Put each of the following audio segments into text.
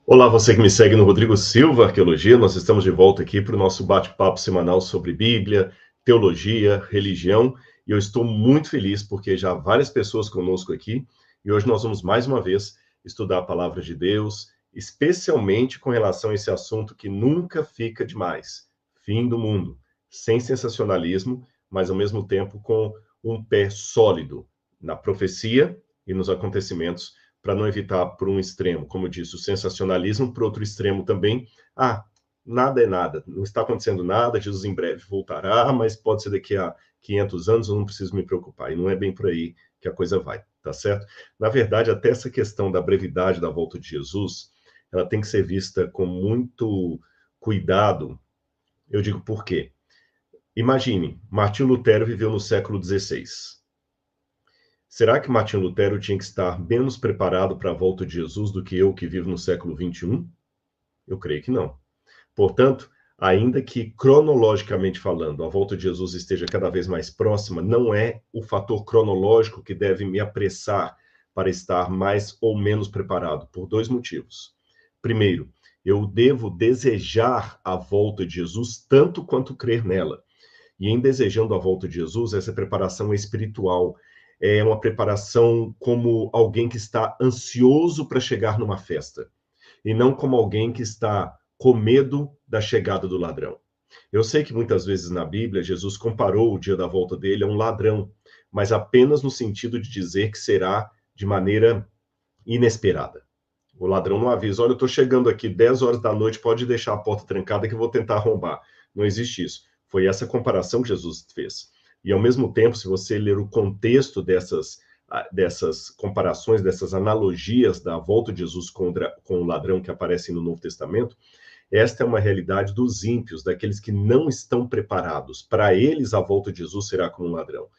Olá, você que me segue no Rodrigo Silva Arqueologia. Nós estamos de volta aqui para o nosso bate-papo semanal sobre Bíblia, teologia, religião. E eu estou muito feliz porque já há várias pessoas conosco aqui. E hoje nós vamos mais uma vez estudar a palavra de Deus, especialmente com relação a esse assunto que nunca fica demais: fim do mundo. Sem sensacionalismo, mas ao mesmo tempo com um pé sólido na profecia e nos acontecimentos, para não evitar por um extremo, como eu disse, o sensacionalismo, por outro extremo também, nada é nada, não está acontecendo nada, Jesus em breve voltará, mas pode ser daqui a 500 anos, eu não preciso me preocupar, e não é bem por aí que a coisa vai, tá certo? Na verdade, até essa questão da brevidade da volta de Jesus, ela tem que ser vista com muito cuidado. Eu digo por quê? Imagine, Martinho Lutero viveu no século XVI. Será que Martinho Lutero tinha que estar menos preparado para a volta de Jesus do que eu, que vivo no século XXI? Eu creio que não. Portanto, ainda que cronologicamente falando, a volta de Jesus esteja cada vez mais próxima, não é o fator cronológico que deve me apressar para estar mais ou menos preparado, por dois motivos. Primeiro, eu devo desejar a volta de Jesus tanto quanto crer nela. E em desejando a volta de Jesus, essa preparação é espiritual, é uma preparação como alguém que está ansioso para chegar numa festa, e não como alguém que está com medo da chegada do ladrão. Eu sei que muitas vezes na Bíblia Jesus comparou o dia da volta dele a um ladrão, mas apenas no sentido de dizer que será de maneira inesperada. O ladrão não avisa: olha, eu estou chegando aqui 10 horas da noite, pode deixar a porta trancada que eu vou tentar arrombar. Não existe isso. Foi essa comparação que Jesus fez. E ao mesmo tempo, se você ler o contexto dessas comparações, dessas analogias da volta de Jesus com o ladrão que aparecem no Novo Testamento, esta é uma realidade dos ímpios, daqueles que não estão preparados. Para eles, a volta de Jesus será como um ladrão.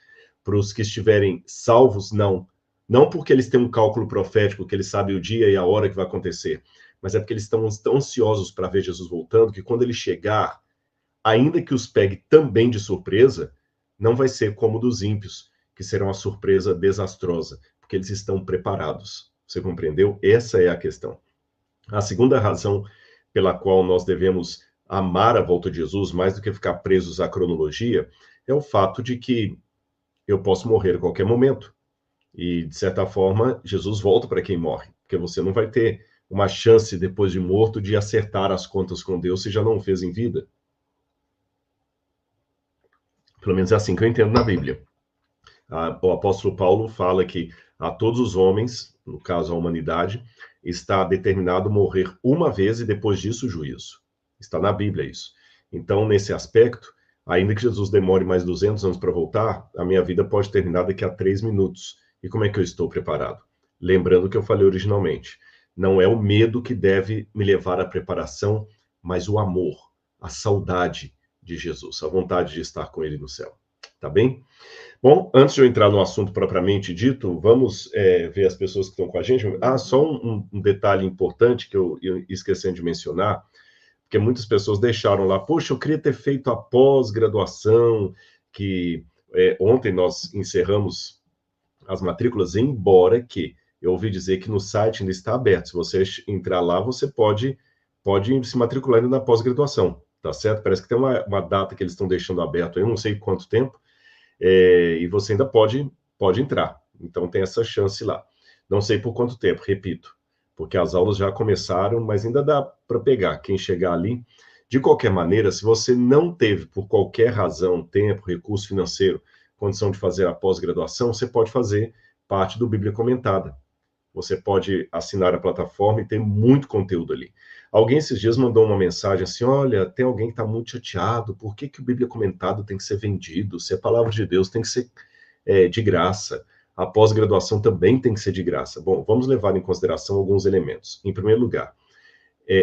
Para os que estiverem salvos, não. Não porque eles têm um cálculo profético, que eles sabem o dia e a hora que vai acontecer, mas é porque eles estão tão ansiosos para ver Jesus voltando, que quando ele chegar, ainda que os pegue também de surpresa, não vai ser como dos ímpios, que será uma surpresa desastrosa, porque eles estão preparados. Você compreendeu? Essa é a questão. A segunda razão pela qual nós devemos amar a volta de Jesus, mais do que ficar presos à cronologia, é o fato de que eu posso morrer a qualquer momento. E, de certa forma, Jesus volta para quem morre, porque você não vai ter uma chance, depois de morto, de acertar as contas com Deus se já não o fez em vida. Pelo menos é assim que eu entendo na Bíblia. O apóstolo Paulo fala que a todos os homens, no caso a humanidade, está determinado morrer uma vez e depois disso o juízo. Está na Bíblia isso. Então, nesse aspecto, ainda que Jesus demore mais 200 anos para voltar, a minha vida pode terminar daqui a 3 minutos. E como é que eu estou preparado? Lembrando o que eu falei originalmente, não é o medo que deve me levar à preparação, mas o amor, a saudade de Jesus, a vontade de estar com ele no céu. Tá bem? Bom, antes de eu entrar no assunto propriamente dito, vamos ver as pessoas que estão com a gente. Só um detalhe importante que eu esqueci de mencionar, porque muitas pessoas deixaram lá: poxa, eu queria ter feito a pós-graduação, que ontem nós encerramos as matrículas, embora que eu ouvi dizer que no site ainda está aberto. Se você entrar lá, você pode se matricular ainda na pós-graduação, tá certo? Parece que tem uma data que eles estão deixando aberto aí, eu não sei quanto tempo, e você ainda pode entrar. Então tem essa chance lá. Não sei por quanto tempo, repito, porque as aulas já começaram, mas ainda dá para pegar quem chegar ali. De qualquer maneira, se você não teve, por qualquer razão, tempo, recurso financeiro, condição de fazer a pós-graduação, você pode fazer parte do Bíblia Comentada. Você pode assinar a plataforma e tem muito conteúdo ali. Alguém esses dias mandou uma mensagem assim: olha, tem alguém que está muito chateado, por que o Bíblia Comentado tem que ser vendido? Se é palavra de Deus, tem que ser de graça. A pós-graduação também tem que ser de graça. Bom, vamos levar em consideração alguns elementos. Em primeiro lugar,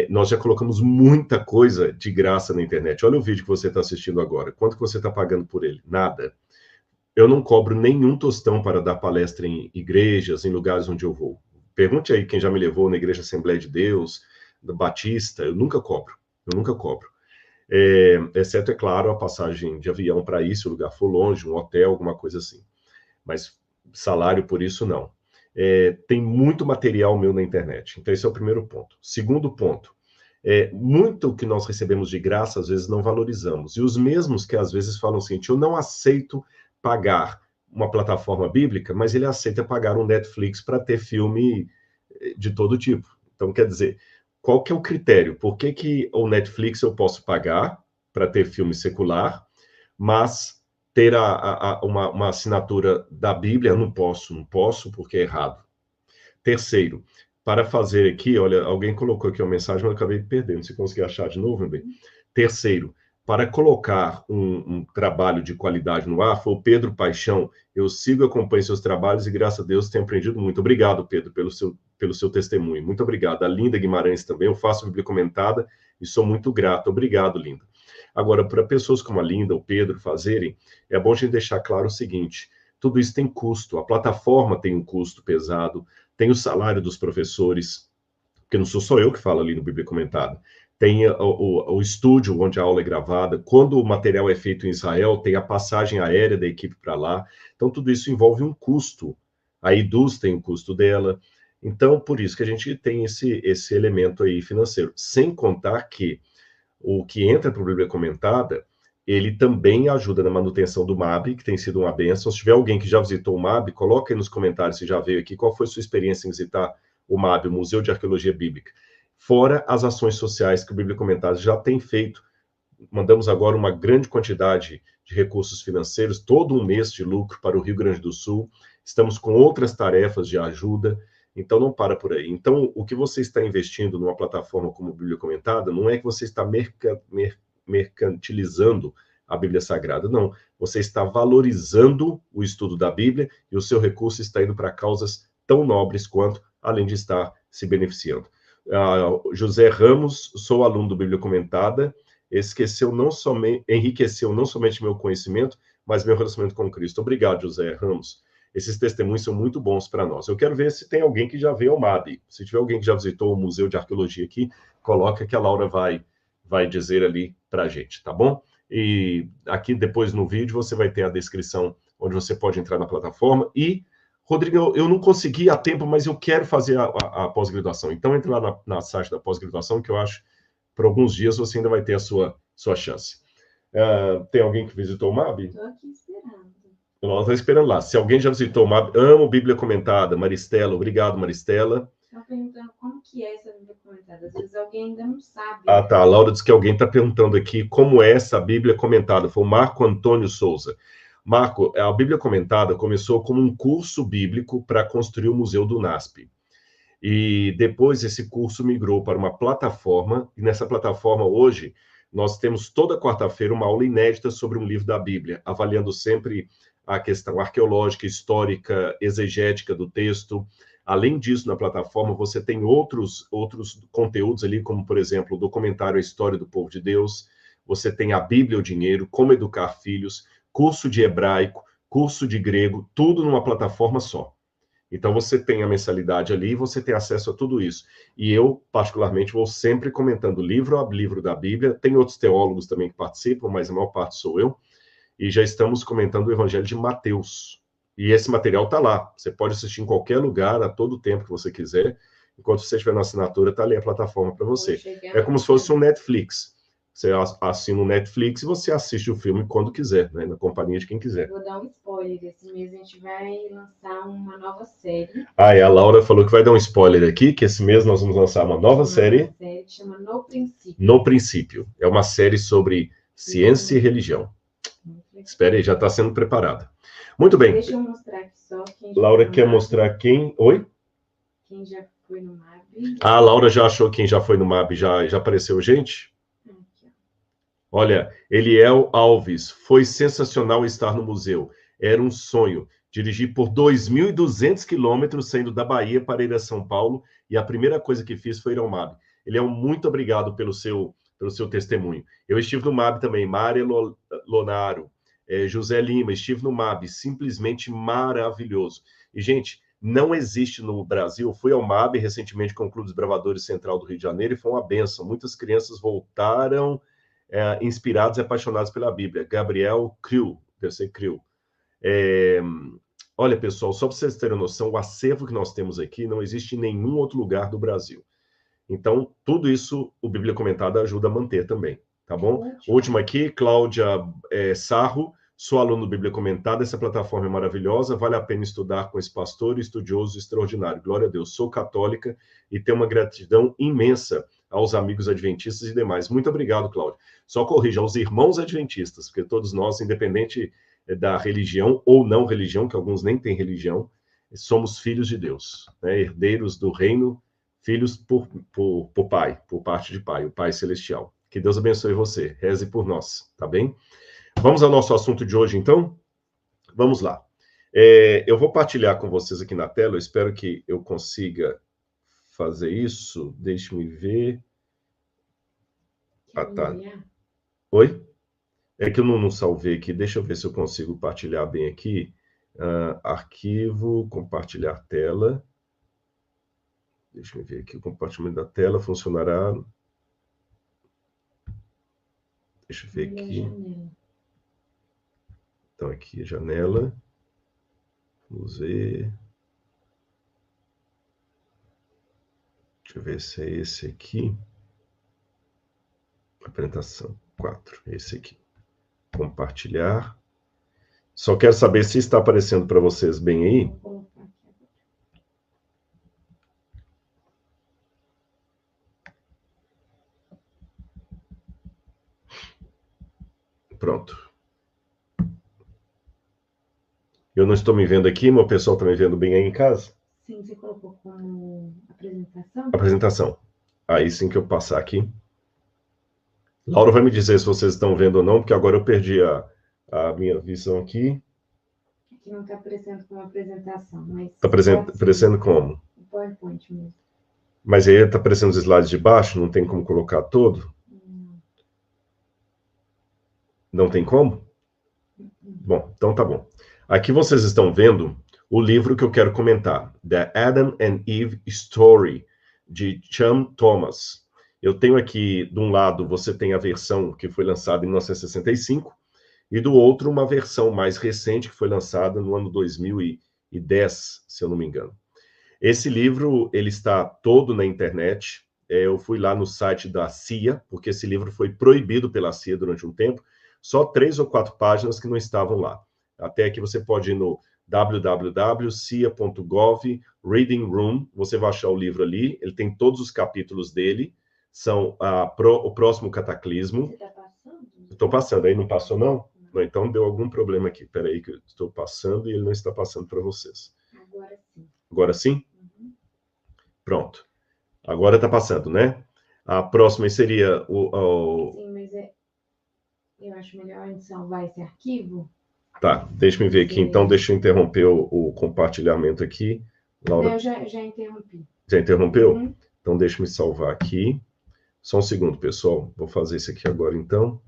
nós já colocamos muita coisa de graça na internet. Olha o vídeo que você está assistindo agora. Quanto que você está pagando por ele? Nada. Eu não cobro nenhum tostão para dar palestra em igrejas, em lugares onde eu vou. Pergunte aí quem já me levou na Igreja Assembleia de Deus, da Batista, eu nunca cobro. Eu nunca cobro. Exceto, é claro, a passagem de avião para ir, se o lugar for longe, um hotel, alguma coisa assim. Mas salário por isso, não. Tem muito material meu na internet. Então, esse é o primeiro ponto. Segundo ponto, muito que nós recebemos de graça, às vezes não valorizamos. E os mesmos que às vezes falam assim, eu não aceito pagar uma plataforma bíblica, mas ele aceita pagar um Netflix para ter filme de todo tipo. Então, quer dizer, qual que é o critério? Por que que o Netflix eu posso pagar para ter filme secular, mas ter uma assinatura da Bíblia, eu não posso porque é errado. Terceiro, para fazer aqui, olha, alguém colocou aqui uma mensagem, mas eu acabei perdendo, se conseguir achar de novo, meu bem. Terceiro, para colocar um trabalho de qualidade no ar, foi o Pedro Paixão. Eu sigo e acompanho seus trabalhos e, graças a Deus, tenho aprendido muito. Obrigado, Pedro, pelo seu testemunho. Muito obrigado. A Linda Guimarães também, eu faço Bíblia Comentada e sou muito grato. Obrigado, Linda. Agora, para pessoas como a Linda, o Pedro fazerem, é bom a gente deixar claro o seguinte, tudo isso tem custo, a plataforma tem um custo pesado, tem o salário dos professores, porque não sou só eu que falo ali no Bíblia Comentada, tem o estúdio onde a aula é gravada, quando o material é feito em Israel, tem a passagem aérea da equipe para lá, então tudo isso envolve um custo, a Iduz tem o custo dela, então por isso que a gente tem esse elemento aí financeiro, sem contar que o que entra para a Bíblia Comentada, ele também ajuda na manutenção do MAB, que tem sido uma benção. Se tiver alguém que já visitou o MAB, coloca aí nos comentários se já veio aqui, qual foi a sua experiência em visitar o MAB, o Museu de Arqueologia Bíblica. Fora as ações sociais que o Bíblia Comentada já tem feito. Mandamos agora uma grande quantidade de recursos financeiros, todo um mês de lucro para o Rio Grande do Sul. Estamos com outras tarefas de ajuda, então não para por aí. Então, o que você está investindo numa plataforma como Bíblia Comentada, não é que você está mercantilizando a Bíblia Sagrada, não. Você está valorizando o estudo da Bíblia e o seu recurso está indo para causas tão nobres quanto, além de estar se beneficiando. José Ramos, sou aluno do Bíblia Comentada, enriqueceu não somente meu conhecimento, mas meu relacionamento com Cristo. Obrigado, José Ramos. Esses testemunhos são muito bons para nós. Eu quero ver se tem alguém que já veio ao MAB. Se tiver alguém que já visitou o Museu de Arqueologia aqui, coloca que a Laura vai dizer ali para a gente, tá bom? E aqui depois no vídeo você vai ter a descrição onde você pode entrar na plataforma. E, Rodrigo, eu não consegui a tempo, mas eu quero fazer a pós-graduação. Então, entre lá na site da pós-graduação, que eu acho por alguns dias você ainda vai ter a sua chance. Tem alguém que visitou o MAB? Estou aqui esperando. Nós estamos esperando lá. Se alguém já visitou o MAB, amo Bíblia Comentada. Maristela, obrigado, Maristela. Estão perguntando como que é essa Bíblia Comentada. Às vezes alguém ainda não sabe. Ah, tá. A Laura disse que alguém está perguntando aqui como é essa Bíblia Comentada. Foi o Marco Antônio Souza. Marco, a Bíblia Comentada começou como um curso bíblico para construir o Museu do NASP. E depois esse curso migrou para uma plataforma, e nessa plataforma hoje nós temos toda quarta-feira uma aula inédita sobre um livro da Bíblia, avaliando sempre a questão arqueológica, histórica, exegética do texto. Além disso, na plataforma você tem outros conteúdos ali, como, por exemplo, o documentário A História do Povo de Deus, você tem a Bíblia e o Dinheiro, Como Educar Filhos, curso de hebraico, curso de grego, tudo numa plataforma só. Então, você tem a mensalidade ali e você tem acesso a tudo isso. E eu, particularmente, vou sempre comentando livro a livro da Bíblia. Tem outros teólogos também que participam, mas a maior parte sou eu. E já estamos comentando o Evangelho de Mateus. E esse material está lá. Você pode assistir em qualquer lugar, a todo tempo que você quiser. Enquanto você estiver na assinatura, está ali a plataforma para você. É como se fosse um Netflix. Você assina o Netflix e você assiste o filme quando quiser, né? Na companhia de quem quiser. Vou dar um spoiler. Esse mês a gente vai lançar uma nova série. E a Laura falou que vai dar um spoiler aqui, que esse mês nós vamos lançar uma nova série. Uma série que chama No Princípio. No Princípio. É uma série sobre ciência e religião. Espera aí, já está sendo preparada. Muito bem. Deixa eu mostrar aqui só quem já Laura quer mostrar quem... Oi? Quem já foi no MAB. A Laura já achou quem já foi no MAB, já apareceu gente? Aqui, Olha, Eliel Alves, foi sensacional estar no museu. Era um sonho. Dirigi por 2.200 quilômetros saindo da Bahia para ir a São Paulo e a primeira coisa que fiz foi ir ao MAB. Eliel, muito obrigado pelo seu testemunho. Eu estive no MAB também, Mária Lonaro, José Lima, estive no MAB, simplesmente maravilhoso. E, gente, não existe no Brasil, fui ao MAB recentemente com o Clube dos Bravadores Central do Rio de Janeiro e foi uma benção. Muitas crianças voltaram inspirados e apaixonados pela Bíblia. Gabriel Krill, deve ser Krill. Olha, pessoal, só para vocês terem noção, o acervo que nós temos aqui não existe em nenhum outro lugar do Brasil. Então, tudo isso o Bíblia Comentada ajuda a manter também, tá bom? O último aqui, Cláudia Sarro, sou aluno do Bíblia Comentada, essa plataforma é maravilhosa, vale a pena estudar com esse pastor estudioso extraordinário. Glória a Deus, sou católica e tenho uma gratidão imensa aos amigos adventistas e demais. Muito obrigado, Cláudia. Só corrija, aos irmãos adventistas, porque todos nós, independente da religião ou não religião, que alguns nem têm religião, somos filhos de Deus, né? Herdeiros do reino, filhos por pai, por parte de pai, o Pai Celestial. Que Deus abençoe você, reze por nós, tá bem? Vamos ao nosso assunto de hoje, então? Vamos lá. Eu vou partilhar com vocês aqui na tela, eu espero que eu consiga fazer isso. Deixe-me ver. Ah, tá. Oi? É que eu não salvei aqui, deixa eu ver se eu consigo partilhar bem aqui. Arquivo, compartilhar tela. Deixa eu ver aqui, o compartilhamento da tela funcionará. Deixa eu ver aqui. Então, aqui a janela. Vamos ver. Deixa eu ver se é esse aqui. Apresentação 4, esse aqui. Compartilhar. Só quero saber se está aparecendo para vocês bem aí. Pronto. Eu não estou me vendo aqui, mas o pessoal está me vendo bem aí em casa? Sim, você colocou como apresentação? Apresentação. Aí sim que eu passar aqui. Laura vai me dizer se vocês estão vendo ou não, porque agora eu perdi a minha visão aqui. Aqui não está aparecendo como apresentação, mas... Está aparecendo como? O PowerPoint mesmo. Mas aí está aparecendo os slides de baixo, não tem como colocar todo? Não tem como? Bom, então tá bom. Aqui vocês estão vendo o livro que eu quero comentar, The Adam and Eve Story, de Chan Thomas. Eu tenho aqui, de um lado, você tem a versão que foi lançada em 1965, e do outro, uma versão mais recente, que foi lançada no ano 2010, se eu não me engano. Esse livro, ele está todo na internet. Eu fui lá no site da CIA, porque esse livro foi proibido pela CIA durante um tempo. Só 3 ou 4 páginas que não estavam lá. Até aqui você pode ir no www.cia.gov, Reading Room, você vai achar o livro ali. Ele tem todos os capítulos dele. São o próximo cataclismo. Você está passando? Estou passando. Aí não passou, não? Não, então deu algum problema aqui. Espera aí que eu estou passando e ele não está passando para vocês. Agora sim. Agora sim? Uhum. Pronto. Agora está passando, né? A próxima seria Sim, mas eu acho melhor a gente salvar esse arquivo. Tá, deixa eu ver aqui. Então, deixa eu interromper o compartilhamento aqui. Laura... Eu já interrompi. Já interrompeu? Uhum. Então, deixa eu me salvar aqui. Só um segundo, pessoal. Vou fazer isso aqui agora, então.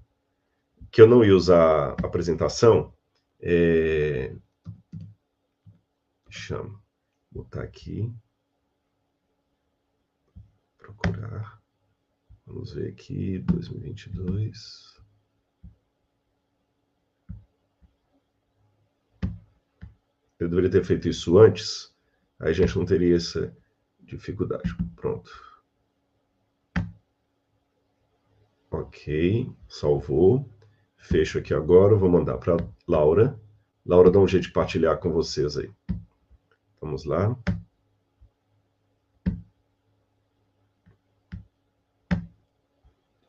Que eu não ia usar a apresentação. Deixa eu botar aqui. Procurar. Vamos ver aqui, 2022. Eu deveria ter feito isso antes. Aí a gente não teria essa dificuldade. Pronto. Ok, salvou. Fecho aqui agora, vou mandar para Laura. Laura, dá um jeito de partilhar com vocês aí. Vamos lá.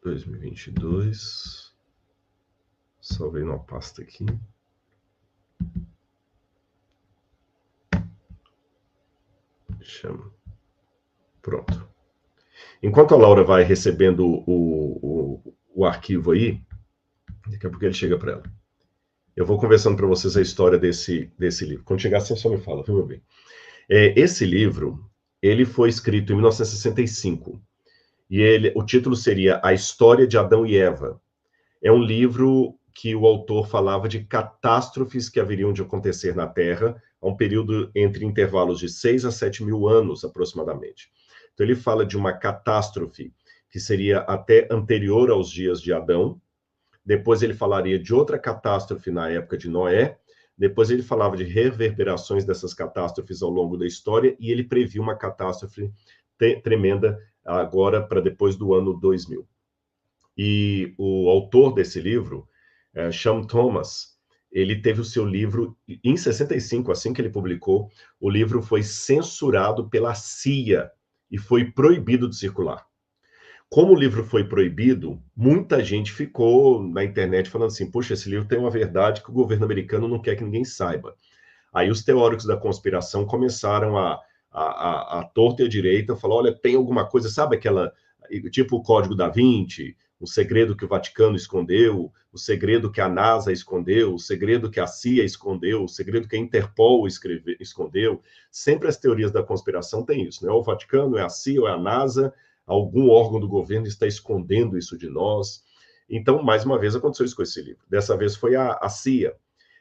Dois mil e 22. Salvei numa pasta aqui. Chama. Pronto. Enquanto a Laura vai recebendo o arquivo aí, daqui a pouco ele chega para ela. Eu vou conversando para vocês a história desse livro. Quando chegar, você só me fala, viu, meu bem? Esse livro, ele foi escrito em 1965. E o título seria A História de Adão e Eva. É um livro que o autor falava de catástrofes que haveriam de acontecer na Terra a um período entre intervalos de 6 a 7 mil anos, aproximadamente. Então, ele fala de uma catástrofe que seria até anterior aos dias de Adão. Depois ele falaria de outra catástrofe na época de Noé. Depois ele falava de reverberações dessas catástrofes ao longo da história, e ele previu uma catástrofe tremenda agora para depois do ano 2000. E o autor desse livro, Sean Thomas, ele teve o seu livro, em 65, assim que ele publicou, o livro foi censurado pela CIA e foi proibido de circular. Como o livro foi proibido, muita gente ficou na internet falando assim, poxa, esse livro tem uma verdade que o governo americano não quer que ninguém saiba. Aí os teóricos da conspiração começaram a torta e a direita falar, olha, tem alguma coisa, sabe aquela, tipo o Código da Vinci, o segredo que o Vaticano escondeu, o segredo que a NASA escondeu, o segredo que a CIA escondeu, o segredo que a Interpol escondeu. Sempre as teorias da conspiração têm isso, não é o Vaticano, é a CIA, ou é a NASA, algum órgão do governo está escondendo isso de nós. Então, mais uma vez, aconteceu isso com esse livro. Dessa vez foi a CIA.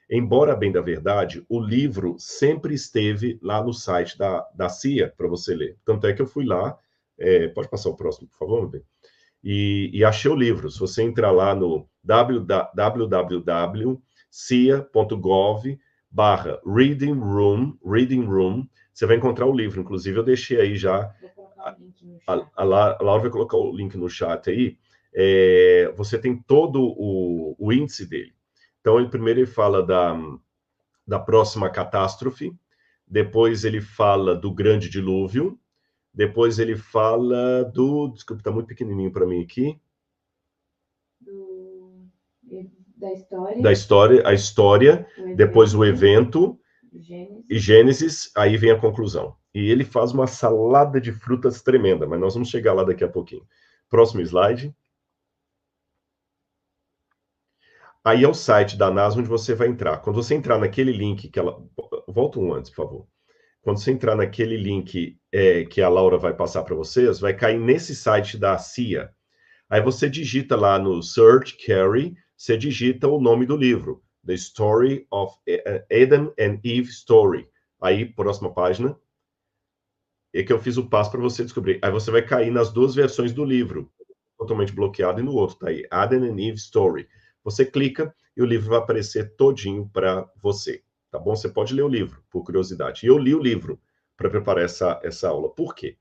Embora, bem da verdade, o livro sempre esteve lá no site da CIA para você ler. Tanto é que eu fui lá, pode passar o próximo, por favor, meu bem? E achei o livro. Se você entrar lá no www.cia.gov/reading room, você vai encontrar o livro. Inclusive, eu deixei aí já. A Laura vai colocar o link no chat aí. Você tem todo o índice dele. Então, primeiro ele fala da próxima catástrofe, depois ele fala do grande dilúvio, depois ele fala do... Desculpa, está muito pequenininho para mim aqui. Da história. Da história, a história, depois o evento, e Gênesis, aí vem a conclusão. E ele faz uma salada de frutas tremenda, mas nós vamos chegar lá daqui a pouquinho. Próximo slide. Aí é o site da NASA onde você vai entrar. Quando você entrar naquele link que ela... Volta um antes, por favor. Quando você entrar naquele link que a Laura vai passar para vocês, vai cair nesse site da CIA. Aí você digita lá no Search Carry, você digita o nome do livro. The Story of Adam and Eve Story. Aí, próxima página. É que eu fiz o passo para você descobrir. Aí você vai cair nas duas versões do livro. Totalmente bloqueado, e no outro tá aí. Adam and Eve Story. Você clica e o livro vai aparecer todinho para você, tá bom? Você pode ler o livro, por curiosidade. E eu li o livro para preparar essa aula. Por quê?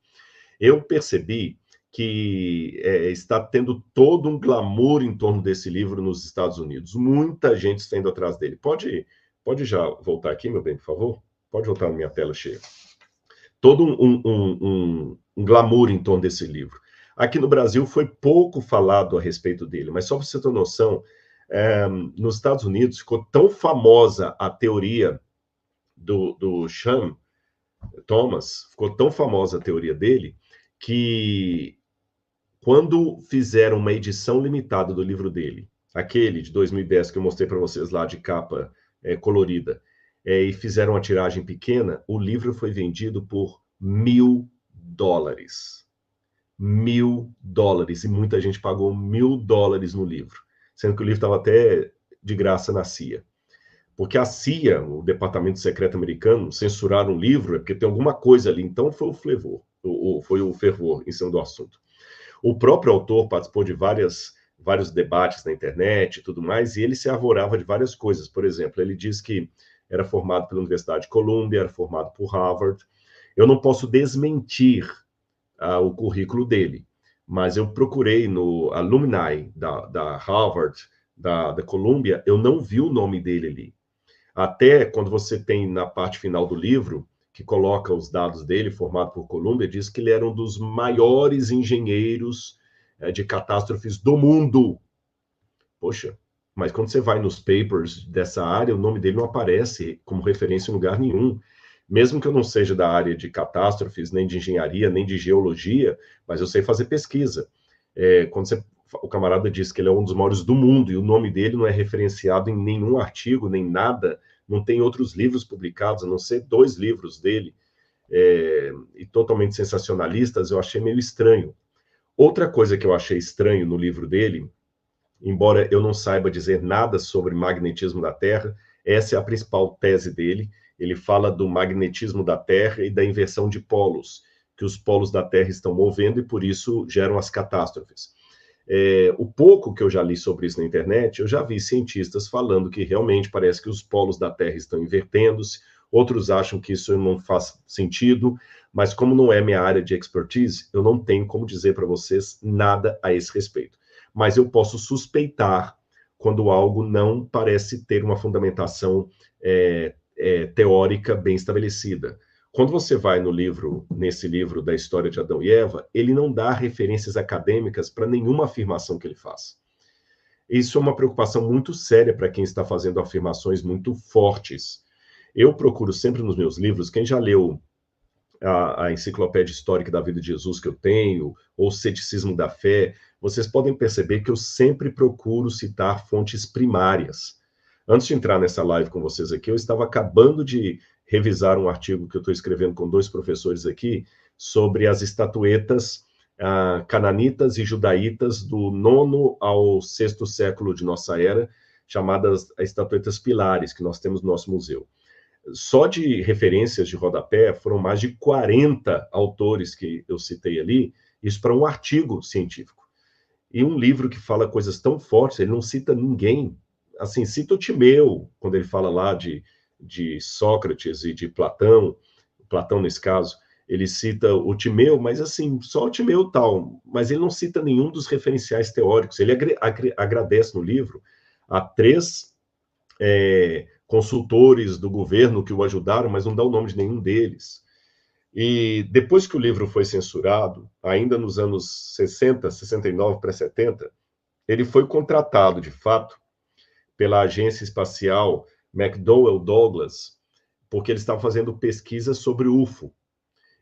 Eu percebi que está tendo todo um glamour em torno desse livro nos Estados Unidos. Muita gente está indo atrás dele. Pode já voltar aqui, meu bem, por favor? Pode voltar na minha tela cheia. Todo um glamour em torno desse livro. Aqui no Brasil foi pouco falado a respeito dele, mas só para você ter noção, nos Estados Unidos ficou tão famosa a teoria do Sean Thomas, ficou tão famosa a teoria dele, que quando fizeram uma edição limitada do livro dele, aquele de 2010 que eu mostrei para vocês lá de capa colorida, e fizeram uma tiragem pequena, o livro foi vendido por $1.000. $1.000, e muita gente pagou $1.000 no livro, sendo que o livro estava até de graça na CIA. Porque a CIA, o Departamento Secreto Americano, censuraram o livro, porque tem alguma coisa ali. Então foi o fervor em cima do assunto. O próprio autor participou de vários debates na internet e tudo mais, e ele se arvorava de várias coisas. Por exemplo, ele diz que era formado pela Universidade de Columbia, era formado por Harvard. Eu não posso desmentir o currículo dele, mas eu procurei no alumni da Harvard, da Columbia, eu não vi o nome dele ali. Até quando você tem na parte final do livro, que coloca os dados dele, formado por Columbia, diz que ele era um dos maiores engenheiros de catástrofes do mundo. Poxa, mas quando você vai nos papers dessa área, o nome dele não aparece como referência em lugar nenhum. Mesmo que eu não seja da área de catástrofes, nem de engenharia, nem de geologia, mas eu sei fazer pesquisa. Quando o camarada diz que ele é um dos maiores do mundo e o nome dele não é referenciado em nenhum artigo, nem nada, não tem outros livros publicados, a não ser 2 livros dele, e totalmente sensacionalistas, eu achei meio estranho. Outra coisa que eu achei estranho no livro dele, embora eu não saiba dizer nada sobre magnetismo da Terra, essa é a principal tese dele. Ele fala do magnetismo da Terra e da inversão de polos, que os polos da Terra estão movendo e por isso geram as catástrofes. O pouco que eu já li sobre isso na internet, eu já vi cientistas falando que realmente parece que os polos da Terra estão invertendo-se, outros acham que isso não faz sentido, mas como não é minha área de expertise, eu não tenho como dizer para vocês nada a esse respeito. Mas eu posso suspeitar quando algo não parece ter uma fundamentação teórica bem estabelecida. Quando você vai nesse livro da história de Adão e Eva, ele não dá referências acadêmicas para nenhuma afirmação que ele faz. Isso é uma preocupação muito séria para quem está fazendo afirmações muito fortes. Eu procuro sempre nos meus livros, quem já leu a enciclopédia histórica da vida de Jesus que eu tenho, ou o Ceticismo da Fé, vocês podem perceber que eu sempre procuro citar fontes primárias. Antes de entrar nessa live com vocês aqui, eu estava acabando de revisar um artigo que eu estou escrevendo com 2 professores aqui, sobre as estatuetas cananitas e judaítas do 9º ao 6º século de nossa era, chamadas estatuetas pilares, que nós temos no nosso museu. Só de referências de rodapé, foram mais de 40 autores que eu citei ali, isso para um artigo científico. E um livro que fala coisas tão fortes, ele não cita ninguém. Assim, cita o Timeu, quando ele fala lá de Sócrates e de Platão nesse caso, ele cita o Timeu, mas assim, só o Timeu tal, mas ele não cita nenhum dos referenciais teóricos. Ele agradece no livro a 3 consultores do governo que o ajudaram, mas não dá o nome de nenhum deles. E depois que o livro foi censurado, ainda nos anos 60, 69 para 70, ele foi contratado, de fato, pela agência espacial McDonnell Douglas, porque eles estavam fazendo pesquisa sobre UFO.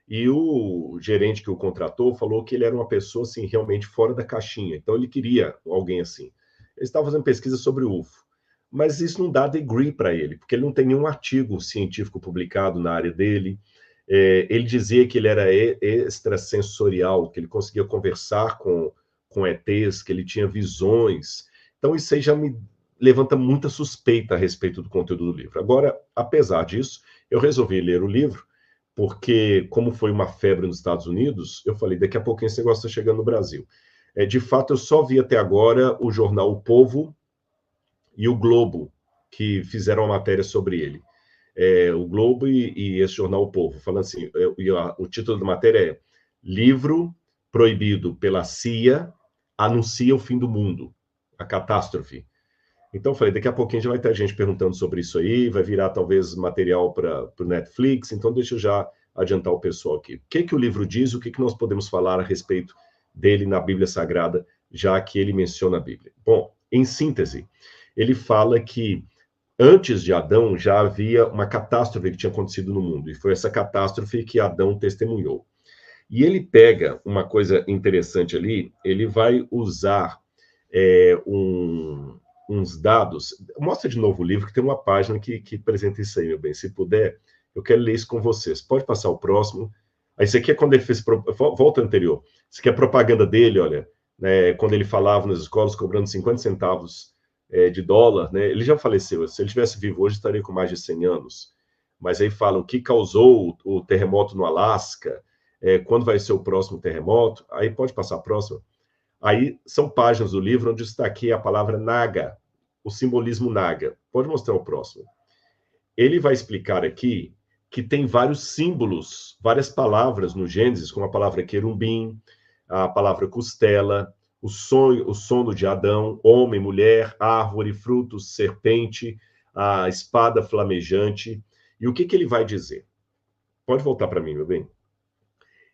E o gerente que o contratou falou que ele era uma pessoa, assim, realmente fora da caixinha. Então, ele queria alguém assim. Eles estavam fazendo pesquisa sobre UFO. Mas isso não dá degree para ele, porque ele não tem nenhum artigo científico publicado na área dele. Ele dizia que ele era extrasensorial, que ele conseguia conversar com ETs, que ele tinha visões. Então, isso aí já me levanta muita suspeita a respeito do conteúdo do livro. Agora, apesar disso, eu resolvi ler o livro, porque, como foi uma febre nos Estados Unidos, eu falei, daqui a pouquinho esse negócio está chegando no Brasil. De fato, eu só vi até agora o jornal O Povo e o Globo, que fizeram uma matéria sobre ele. O Globo e esse jornal O Povo, falando assim, o título da matéria é Livro proibido pela CIA anuncia o fim do mundo, a catástrofe. Então, eu falei, daqui a pouquinho já vai ter gente perguntando sobre isso aí, vai virar talvez material para o Netflix, então deixa eu já adiantar o pessoal aqui. O que o livro diz, o que nós podemos falar a respeito dele na Bíblia Sagrada, já que ele menciona a Bíblia? Bom, em síntese, ele fala que antes de Adão já havia uma catástrofe que tinha acontecido no mundo, e foi essa catástrofe que Adão testemunhou. E ele pega uma coisa interessante ali, ele vai usar uns dados. Mostra de novo o livro, que tem uma página que apresenta isso aí, meu bem. Se puder, eu quero ler isso com vocês. Pode passar o próximo. Aí, isso aqui é quando ele fez... Volta anterior. Isso aqui é a propaganda dele, olha. Né, quando ele falava nas escolas, cobrando 50 centavos de dólar, né? Ele já faleceu. Se ele tivesse vivo hoje, estaria com mais de 100 anos. Mas aí fala o que causou o terremoto no Alasca, quando vai ser o próximo terremoto. Aí pode passar a próxima. Aí são páginas do livro onde está aqui a palavra Naga, o simbolismo Naga. Pode mostrar o próximo. Ele vai explicar aqui que tem vários símbolos, várias palavras no Gênesis, como a palavra querubim, a palavra costela, o sono de Adão, homem, mulher, árvore, frutos, serpente, a espada flamejante. E o que ele vai dizer? Pode voltar para mim, meu bem.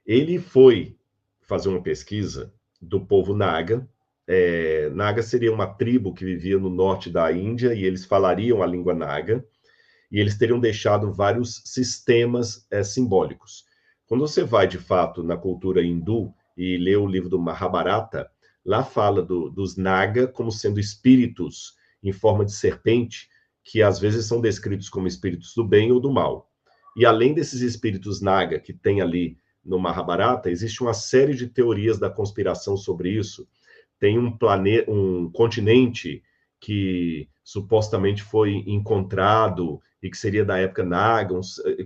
Ele foi fazer uma pesquisa do povo Naga. Naga seria uma tribo que vivia no norte da Índia e eles falariam a língua Naga e eles teriam deixado vários sistemas simbólicos. Quando você vai, de fato, na cultura hindu e lê o livro do Mahabharata, lá fala dos Naga como sendo espíritos em forma de serpente, que às vezes são descritos como espíritos do bem ou do mal. E além desses espíritos Naga que tem ali no Mahabharata, existe uma série de teorias da conspiração sobre isso. Tem um continente que supostamente foi encontrado e que seria da época Naga.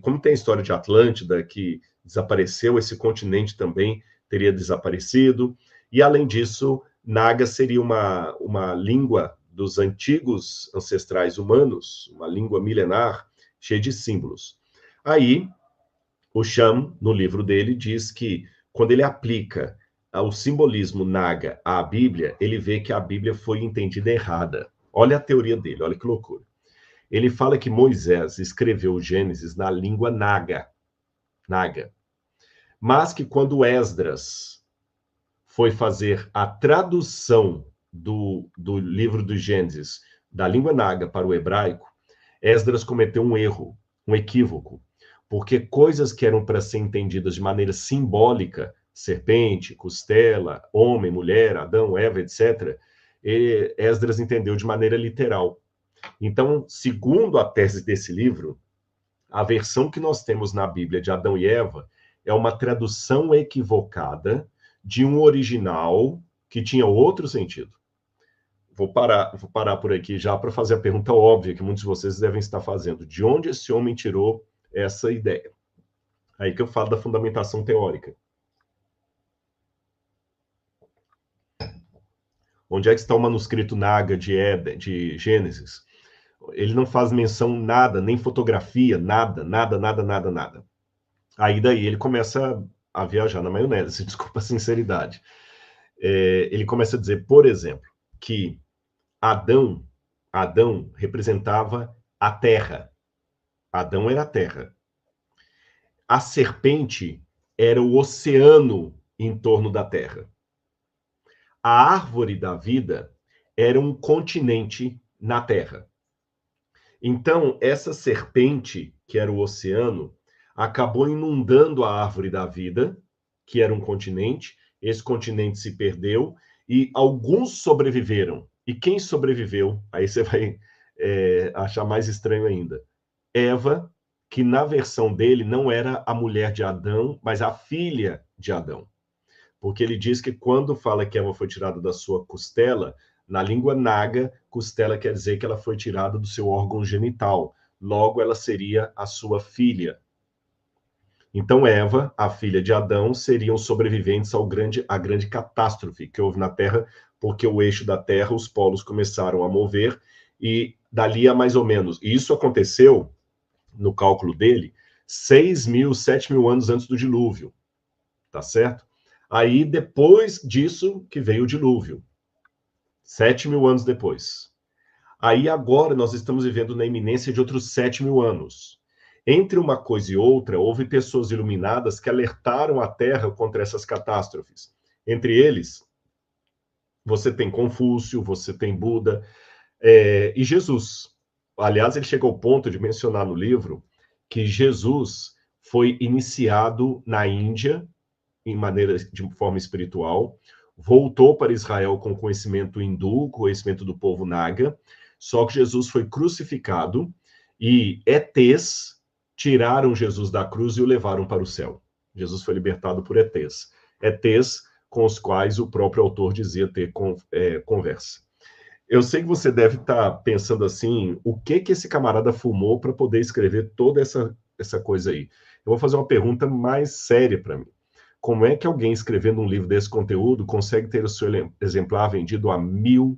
Como tem a história de Atlântida, que desapareceu, esse continente também teria desaparecido. E, além disso, Naga seria uma língua dos antigos ancestrais humanos, uma língua milenar, cheia de símbolos. Aí, o Cham, no livro dele, diz que quando ele aplica o simbolismo Naga à Bíblia, ele vê que a Bíblia foi entendida errada. Olha a teoria dele, olha que loucura. Ele fala que Moisés escreveu o Gênesis na língua Naga, mas que quando Esdras foi fazer a tradução do livro do Gênesis da língua Naga para o hebraico, Esdras cometeu um erro, um equívoco, porque coisas que eram para ser entendidas de maneira simbólica, serpente, costela, homem, mulher, Adão, Eva, etc., Esdras entendeu de maneira literal. Então, segundo a tese desse livro, a versão que nós temos na Bíblia de Adão e Eva é uma tradução equivocada de um original que tinha outro sentido. Vou parar por aqui já para fazer a pergunta óbvia que muitos de vocês devem estar fazendo. De onde esse homem tirou essa ideia? Aí que eu falo da fundamentação teórica. Onde é que está o manuscrito Naga de Gênesis? Ele não faz menção nada, nem fotografia, nada. Aí daí ele começa a viajar na maionese, desculpa a sinceridade. Ele começa a dizer, por exemplo, que Adão representava a terra. Adão era a terra. A serpente era o oceano em torno da terra. A árvore da vida era um continente na terra. Então, essa serpente, que era o oceano, acabou inundando a árvore da vida, que era um continente. Esse continente se perdeu e alguns sobreviveram. E quem sobreviveu? Aí você vai achar mais estranho ainda. Eva, que na versão dele não era a mulher de Adão, mas a filha de Adão. Porque ele diz que quando fala que Eva foi tirada da sua costela, na língua Naga, costela quer dizer que ela foi tirada do seu órgão genital. Logo, ela seria a sua filha. Então, Eva, a filha de Adão, seriam sobreviventes à grande catástrofe que houve na Terra, porque o eixo da Terra, os polos começaram a mover, e dali a mais ou menos. E isso aconteceu, no cálculo dele, 6.000, 7.000 anos antes do dilúvio. Tá certo? Aí, depois disso, que veio o dilúvio. 7.000 anos depois. Aí, agora, nós estamos vivendo na iminência de outros 7.000 anos. Entre uma coisa e outra, houve pessoas iluminadas que alertaram a Terra contra essas catástrofes. Entre eles, você tem Confúcio, você tem Buda e Jesus. Aliás, ele chega ao ponto de mencionar no livro que Jesus foi iniciado na Índia, de forma espiritual, voltou para Israel com conhecimento hindu, conhecimento do povo Naga, só que Jesus foi crucificado e ETs tiraram Jesus da cruz e o levaram para o céu. Jesus foi libertado por ETs. ETs com os quais o próprio autor dizia ter conversa. Eu sei que você deve estar pensando assim, o que esse camarada fumou para poder escrever toda essa coisa aí? Eu vou fazer uma pergunta mais séria para mim. Como é que alguém escrevendo um livro desse conteúdo consegue ter o seu exemplar vendido a $1.000?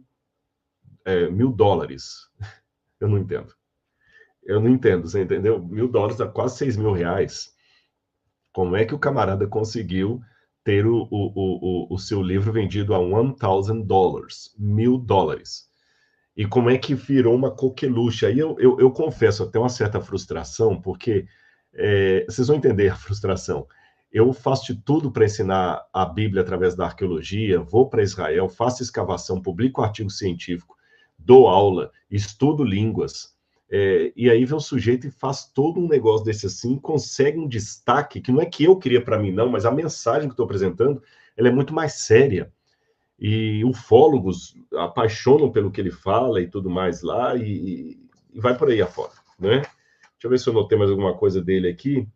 Eu não entendo. Eu não entendo, você entendeu? $1.000 dá quase R$6.000. Como é que o camarada conseguiu ter o seu livro vendido a $1.000? $1.000. E como é que virou uma coqueluche? Aí eu confesso até uma certa frustração, porque vocês vão entender a frustração. Eu faço de tudo para ensinar a Bíblia através da arqueologia, vou para Israel, faço escavação, publico artigo científico, dou aula, estudo línguas, e aí vem um sujeito e faz todo um negócio desse assim, consegue um destaque, que não é que eu queria para mim não, mas a mensagem que estou apresentando, ela é muito mais séria. E ufólogos apaixonam pelo que ele fala e tudo mais lá, e vai por aí afora, né? Deixa eu ver se eu notei mais alguma coisa dele aqui.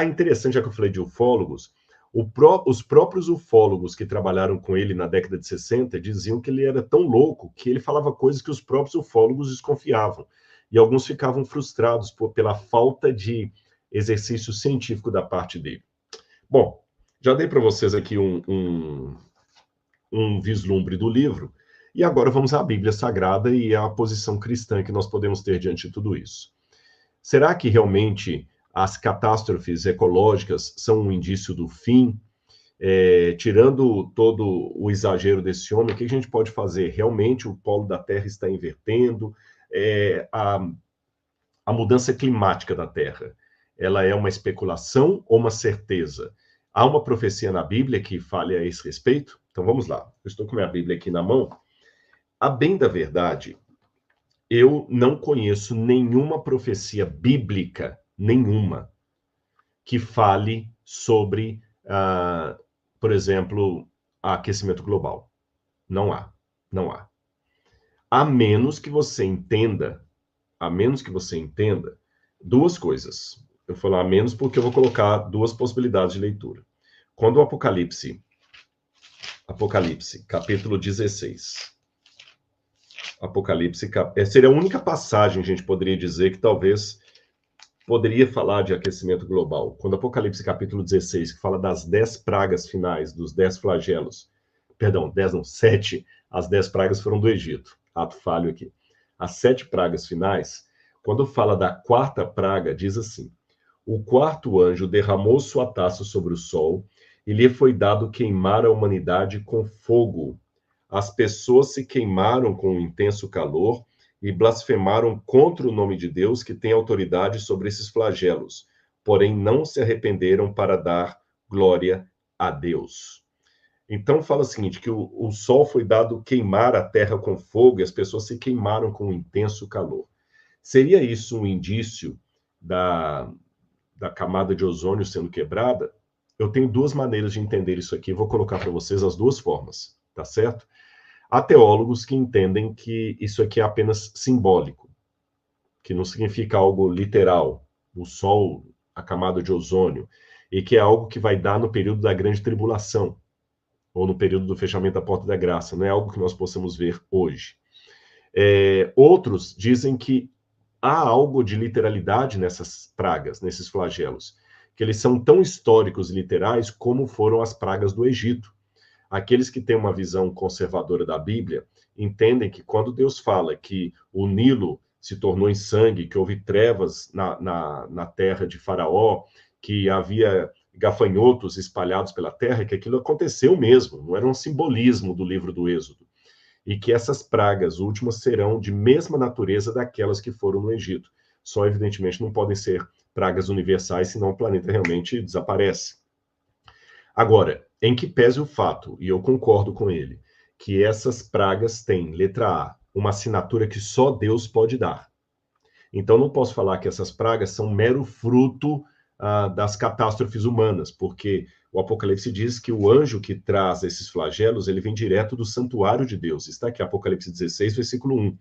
Interessante, já que eu falei de ufólogos, os próprios ufólogos que trabalharam com ele na década de 60 diziam que ele era tão louco que ele falava coisas que os próprios ufólogos desconfiavam. E alguns ficavam frustrados pela falta de exercício científico da parte dele. Bom, já dei para vocês aqui um um vislumbre do livro. E agora vamos à Bíblia Sagrada e à posição cristã que nós podemos ter diante de tudo isso. Será que realmente as catástrofes ecológicas são um indício do fim? Tirando todo o exagero desse homem, o que a gente pode fazer? Realmente o polo da Terra está invertendo? A mudança climática da Terra, ela é uma especulação ou uma certeza? Há uma profecia na Bíblia que fale a esse respeito? Então vamos lá. Eu estou com a minha Bíblia aqui na mão. A bem da verdade, eu não conheço nenhuma profecia bíblica, nenhuma, que fale sobre, por exemplo, aquecimento global. Não há. A menos que você entenda duas coisas. Eu vou falar a menos porque eu vou colocar duas possibilidades de leitura. Quando o Apocalipse, capítulo 16. Seria a única passagem, a gente poderia dizer, que talvez poderia falar de aquecimento global. Quando Apocalipse capítulo 16, que fala das 10 pragas finais, dos 10 flagelos, perdão, 10 não, 7, as 10 pragas foram do Egito. Ato falho aqui. As 7 pragas finais, quando fala da quarta praga, diz assim: o quarto anjo derramou sua taça sobre o sol e lhe foi dado queimar a humanidade com fogo. As pessoas se queimaram com um intenso calor e blasfemaram contra o nome de Deus, que tem autoridade sobre esses flagelos, porém não se arrependeram para dar glória a Deus. Então fala o seguinte, que o sol foi dado queimar a terra com fogo e as pessoas se queimaram com um intenso calor. Seria isso um indício da camada de ozônio sendo quebrada? Eu tenho duas maneiras de entender isso aqui, vou colocar para vocês as duas formas, tá certo? Há teólogos que entendem que isso aqui é apenas simbólico, que não significa algo literal, o Sol, a camada de ozônio, e que é algo que vai dar no período da grande tribulação, ou no período do fechamento da porta da graça, não é algo que nós possamos ver hoje. Outros dizem que há algo de literalidade nessas pragas, nesses flagelos, que eles são tão históricos e literais como foram as pragas do Egito. Aqueles que têm uma visão conservadora da Bíblia entendem que quando Deus fala que o Nilo se tornou em sangue, que houve trevas na terra de Faraó, que havia gafanhotos espalhados pela terra, que aquilo aconteceu mesmo, não era um simbolismo do livro do Êxodo. E que essas pragas últimas serão de mesma natureza daquelas que foram no Egito. Só, evidentemente, não podem ser pragas universais, senão o planeta realmente desaparece. Agora, em que pese o fato, e eu concordo com ele, que essas pragas têm, letra A, uma assinatura que só Deus pode dar. Então, não posso falar que essas pragas são mero fruto das catástrofes humanas, porque o Apocalipse diz que o anjo que traz esses flagelos, ele vem direto do santuário de Deus. Está aqui, Apocalipse 16, versículo 1.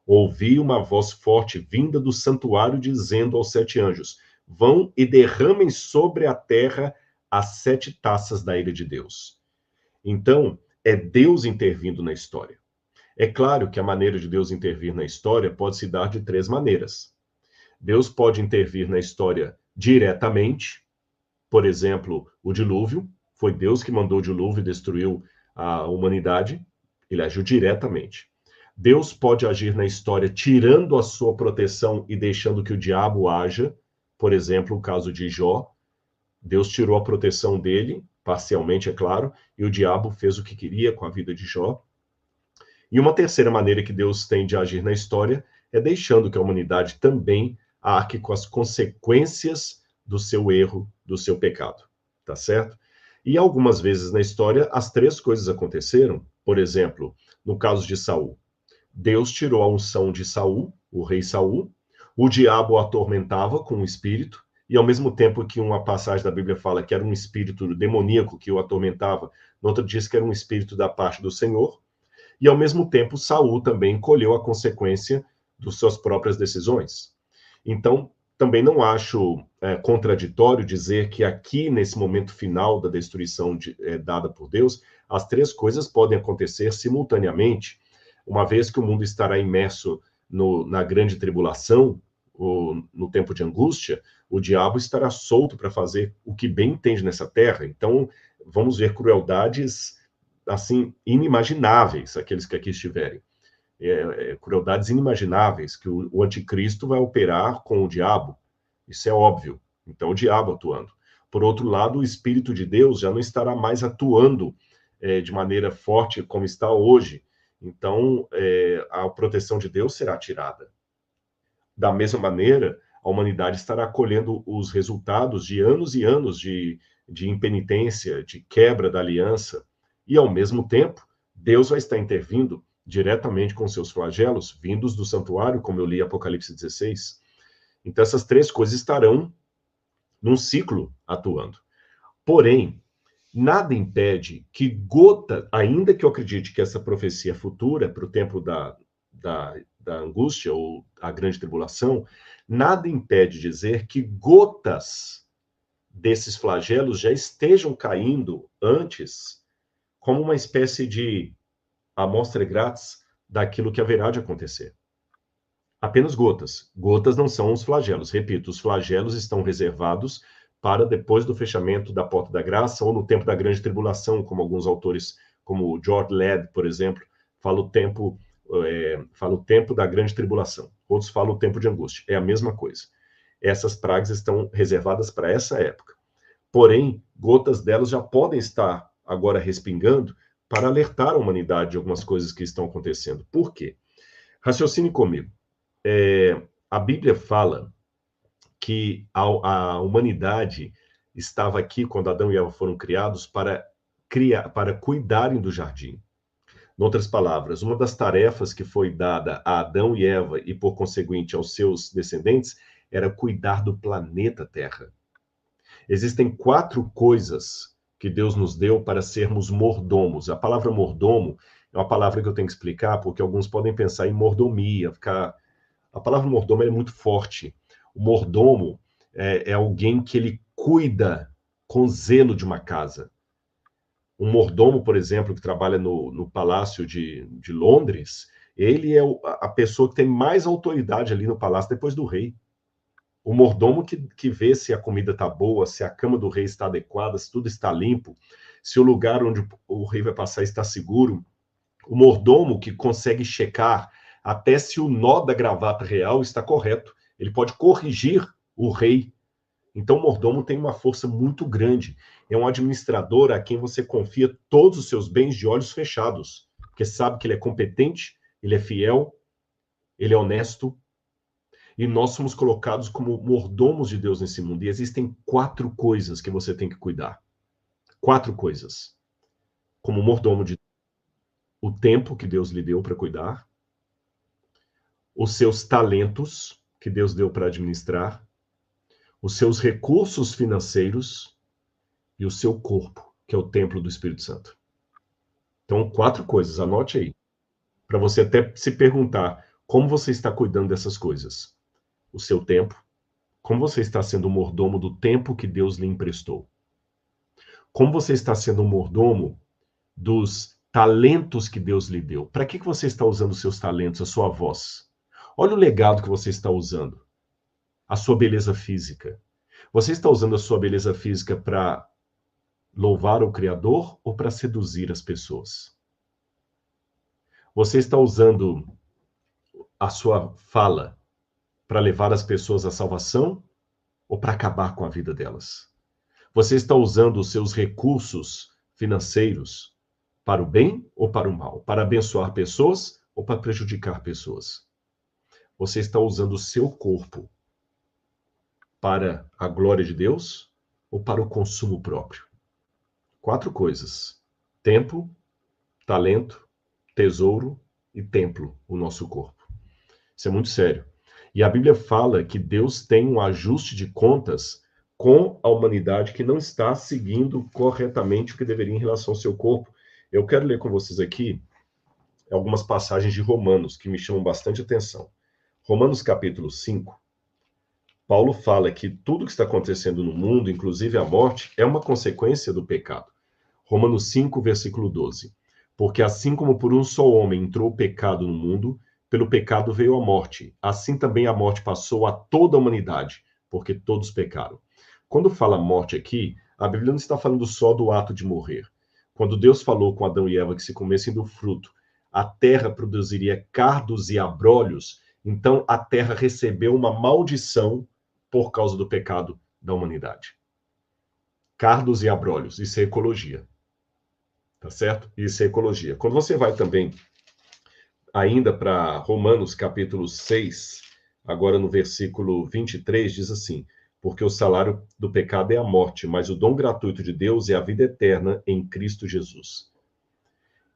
Ouvi uma voz forte vinda do santuário dizendo aos 7 anjos: vão e derramem sobre a terra as 7 taças da ira de Deus. Então, é Deus intervindo na história. É claro que a maneira de Deus intervir na história pode se dar de 3 maneiras. Deus pode intervir na história diretamente, por exemplo, o dilúvio. Foi Deus que mandou o dilúvio e destruiu a humanidade. Ele agiu diretamente. Deus pode agir na história tirando a sua proteção e deixando que o diabo haja. Por exemplo, o caso de Jó. Deus tirou a proteção dele, parcialmente, é claro, e o diabo fez o que queria com a vida de Jó. E uma terceira maneira que Deus tem de agir na história é deixando que a humanidade também arque com as consequências do seu erro, do seu pecado, tá certo? E algumas vezes na história, as 3 coisas aconteceram. Por exemplo, no caso de Saul, Deus tirou a unção de Saul, o rei Saul, o diabo o atormentava com o espírito, e ao mesmo tempo que uma passagem da Bíblia fala que era um espírito demoníaco que o atormentava, no outro diz que era um espírito da parte do Senhor, e ao mesmo tempo Saul também colheu a consequência das suas próprias decisões. Então, também não acho contraditório dizer que aqui, nesse momento final da destruição dada por Deus, as 3 coisas podem acontecer simultaneamente, uma vez que o mundo estará imerso na grande tribulação, no tempo de angústia, o diabo estará solto para fazer o que bem entende nessa terra. Então, vamos ver crueldades assim, inimagináveis, aqueles que aqui estiverem. Crueldades inimagináveis, que o anticristo vai operar com o diabo. Isso é óbvio. Então, o diabo atuando. Por outro lado, o Espírito de Deus já não estará mais atuando de maneira forte como está hoje. Então, a proteção de Deus será tirada. Da mesma maneira, a humanidade estará colhendo os resultados de anos e anos de impenitência, de quebra da aliança, e, ao mesmo tempo, Deus vai estar intervindo diretamente com seus flagelos, vindos do santuário, como eu li Apocalipse 16. Então, essas três coisas estarão num ciclo atuando. Porém, nada impede que gota, ainda que eu acredite que essa profecia é futura para o tempo da angústia ou a grande tribulação, nada impede dizer que gotas desses flagelos já estejam caindo antes, como uma espécie de amostra grátis daquilo que haverá de acontecer. Apenas gotas. Gotas não são os flagelos. Repito, os flagelos estão reservados para depois do fechamento da porta da graça ou no tempo da grande tribulação, como alguns autores, como George Ladd, por exemplo, fala o tempo da grande tribulação. Outros falam o tempo de angústia. É a mesma coisa. Essas pragas estão reservadas para essa época. Porém, gotas delas já podem estar agora respingando para alertar a humanidade de algumas coisas que estão acontecendo. Por quê? Raciocine comigo. A Bíblia fala que a humanidade estava aqui quando Adão e Eva foram criados para cuidarem do jardim. Em outras palavras, uma das tarefas que foi dada a Adão e Eva e, por conseguinte, aos seus descendentes, era cuidar do planeta Terra. Existem 4 coisas que Deus nos deu para sermos mordomos. A palavra mordomo é uma palavra que eu tenho que explicar, porque alguns podem pensar em mordomia, A palavra mordomo é muito forte. O mordomo é alguém que ele cuida com zelo de uma casa. Um mordomo, por exemplo, que trabalha no Palácio de Londres, ele é a pessoa que tem mais autoridade ali no palácio depois do rei. O mordomo que vê se a comida está boa, se a cama do rei está adequada, se tudo está limpo, se o lugar onde o rei vai passar está seguro. O mordomo que consegue checar até se o nó da gravata real está correto. Ele pode corrigir o rei. Então, o mordomo tem uma força muito grande. É um administrador a quem você confia todos os seus bens de olhos fechados, porque sabe que ele é competente, ele é fiel, ele é honesto. E nós somos colocados como mordomos de Deus nesse mundo. E existem 4 coisas que você tem que cuidar. 4 coisas. Como mordomo de Deus. O tempo que Deus lhe deu para cuidar. Os seus talentos que Deus deu para administrar. Os seus recursos financeiros. E o seu corpo, que é o templo do Espírito Santo. Então, 4 coisas. Anote aí. Para você até se perguntar como você está cuidando dessas coisas. O seu tempo, como você está sendo um mordomo do tempo que Deus lhe emprestou. Como você está sendo um mordomo dos talentos que Deus lhe deu. Para que você está usando os seus talentos, a sua voz? Olha o legado que você está usando. A sua beleza física. Você está usando a sua beleza física para louvar o Criador ou para seduzir as pessoas? Você está usando a sua fala para levar as pessoas à salvação ou para acabar com a vida delas? Você está usando os seus recursos financeiros para o bem ou para o mal? Para abençoar pessoas ou para prejudicar pessoas? Você está usando o seu corpo para a glória de Deus ou para o consumo próprio? 4 coisas: tempo, talento, tesouro e templo, o nosso corpo. Isso é muito sério. E a Bíblia fala que Deus tem um ajuste de contas com a humanidade que não está seguindo corretamente o que deveria em relação ao seu corpo. Eu quero ler com vocês aqui algumas passagens de Romanos que me chamam bastante atenção. Romanos capítulo 5, Paulo fala que tudo que está acontecendo no mundo, inclusive a morte, é uma consequência do pecado. Romanos 5, versículo 12. Porque assim como por um só homem entrou o pecado no mundo, pelo pecado veio a morte. Assim também a morte passou a toda a humanidade, porque todos pecaram. Quando fala morte aqui, a Bíblia não está falando só do ato de morrer. Quando Deus falou com Adão e Eva que se comessem do fruto, a terra produziria cardos e abrolhos, então a terra recebeu uma maldição por causa do pecado da humanidade. Cardos e abrolhos, isso é ecologia. Tá certo? Isso é ecologia. Quando você vai também ainda para Romanos capítulo 6, agora no versículo 23, diz assim: porque o salário do pecado é a morte, mas o dom gratuito de Deus é a vida eterna em Cristo Jesus.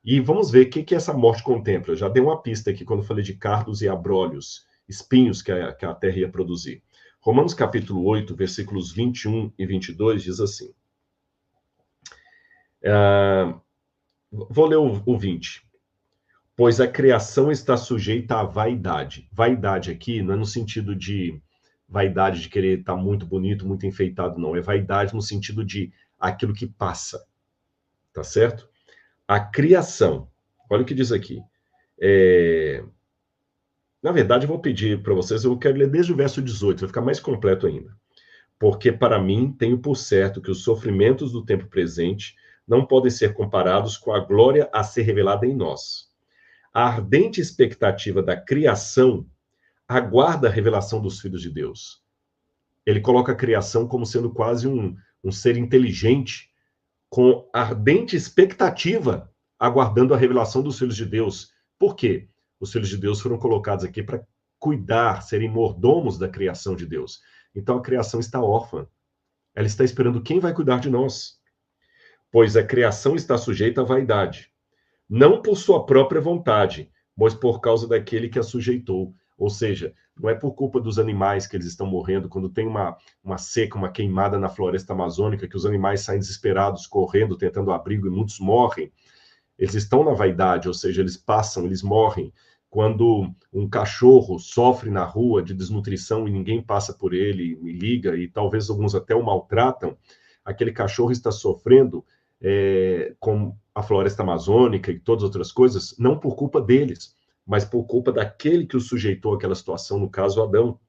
E vamos ver o que essa morte contempla. Eu já dei uma pista aqui quando eu falei de cardos e abrolhos, espinhos que a terra ia produzir. Romanos capítulo 8, versículos 21 e 22 diz assim. Vou ler o 20. Pois a criação está sujeita à vaidade. Vaidade aqui não é no sentido de vaidade de querer estar muito bonito, muito enfeitado, não. É vaidade no sentido de aquilo que passa. Tá certo? A criação, olha o que diz aqui. Na verdade, eu vou pedir para vocês, eu quero ler desde o verso 18, vai ficar mais completo ainda. Porque para mim tenho por certo que os sofrimentos do tempo presente não podem ser comparados com a glória a ser revelada em nós. A ardente expectativa da criação aguarda a revelação dos filhos de Deus. Ele coloca a criação como sendo quase um ser inteligente, com ardente expectativa, aguardando a revelação dos filhos de Deus. Por quê? Os filhos de Deus foram colocados aqui para cuidar, serem mordomos da criação de Deus. Então a criação está órfã. Ela está esperando quem vai cuidar de nós. Pois a criação está sujeita à vaidade, não por sua própria vontade, mas por causa daquele que a sujeitou. Ou seja, não é por culpa dos animais que eles estão morrendo, quando tem uma seca, uma queimada na floresta amazônica, que os animais saem desesperados, correndo, tentando abrigo, e muitos morrem. Eles estão na vaidade, ou seja, eles passam, eles morrem. Quando um cachorro sofre na rua de desnutrição e ninguém passa por ele, e liga, e talvez alguns até o maltratam, aquele cachorro está sofrendo com a floresta amazônica e todas as outras coisas, não por culpa deles, mas por culpa daquele que o sujeitou àquela situação, no caso Adão,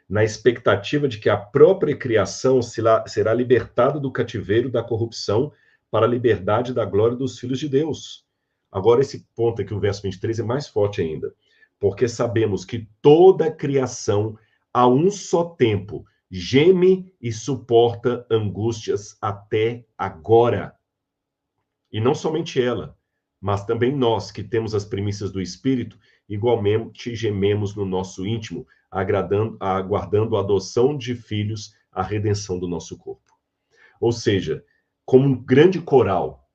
na expectativa de que a própria criação será libertada do cativeiro da corrupção para a liberdade da glória dos filhos de Deus. Agora, esse ponto aqui, o verso 23, é mais forte ainda, porque sabemos que toda a criação, a um só tempo, geme e suporta angústias até agora. E não somente ela, mas também nós, que temos as primícias do Espírito, igualmente gememos no nosso íntimo, aguardando a adoção de filhos, a redenção do nosso corpo. Ou seja, como um grande coral,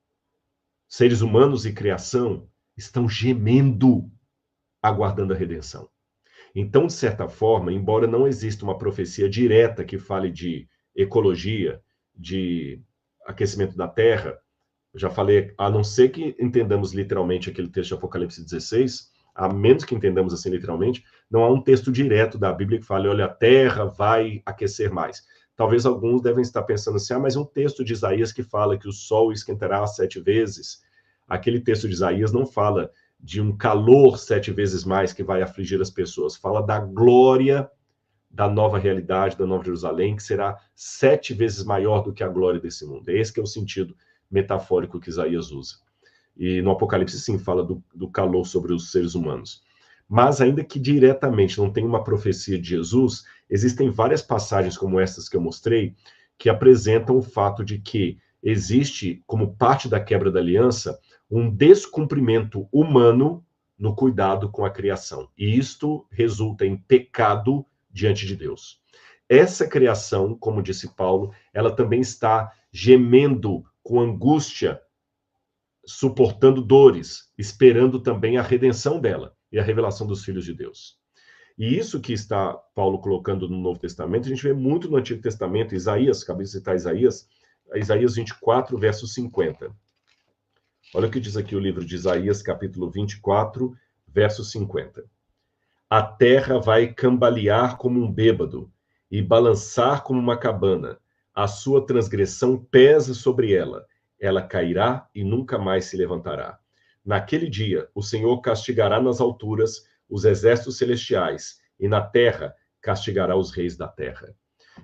seres humanos e criação estão gemendo, aguardando a redenção. Então, de certa forma, embora não exista uma profecia direta que fale de ecologia, de aquecimento da Terra, eu já falei, a não ser que entendamos literalmente aquele texto de Apocalipse 16, a menos que entendamos assim literalmente, não há um texto direto da Bíblia que fale, olha, a Terra vai aquecer mais. Talvez alguns devem estar pensando assim, mas um texto de Isaías que fala que o sol esquentará 7 vezes. Aquele texto de Isaías não fala de um calor 7 vezes mais que vai afligir as pessoas. Fala da glória da nova realidade, da Nova Jerusalém, que será 7 vezes maior do que a glória desse mundo. Esse que é o sentido metafórico que Isaías usa. E no Apocalipse, sim, fala do calor sobre os seres humanos. Mas, ainda que diretamente não tenha uma profecia de Jesus, existem várias passagens como essas que eu mostrei, que apresentam o fato de que existe, como parte da quebra da aliança, um descumprimento humano no cuidado com a criação. E isto resulta em pecado diante de Deus. Essa criação, como disse Paulo, ela também está gemendo com angústia, suportando dores, esperando também a redenção dela e a revelação dos filhos de Deus. E isso que está Paulo colocando no Novo Testamento, a gente vê muito no Antigo Testamento, Isaías, acabei de citar Isaías 24, verso 50. Olha o que diz aqui o livro de Isaías, capítulo 24, verso 50. A terra vai cambalear como um bêbado e balançar como uma cabana. A sua transgressão pesa sobre ela. Ela cairá e nunca mais se levantará. Naquele dia, o Senhor castigará nas alturas os exércitos celestiais, e na terra castigará os reis da terra.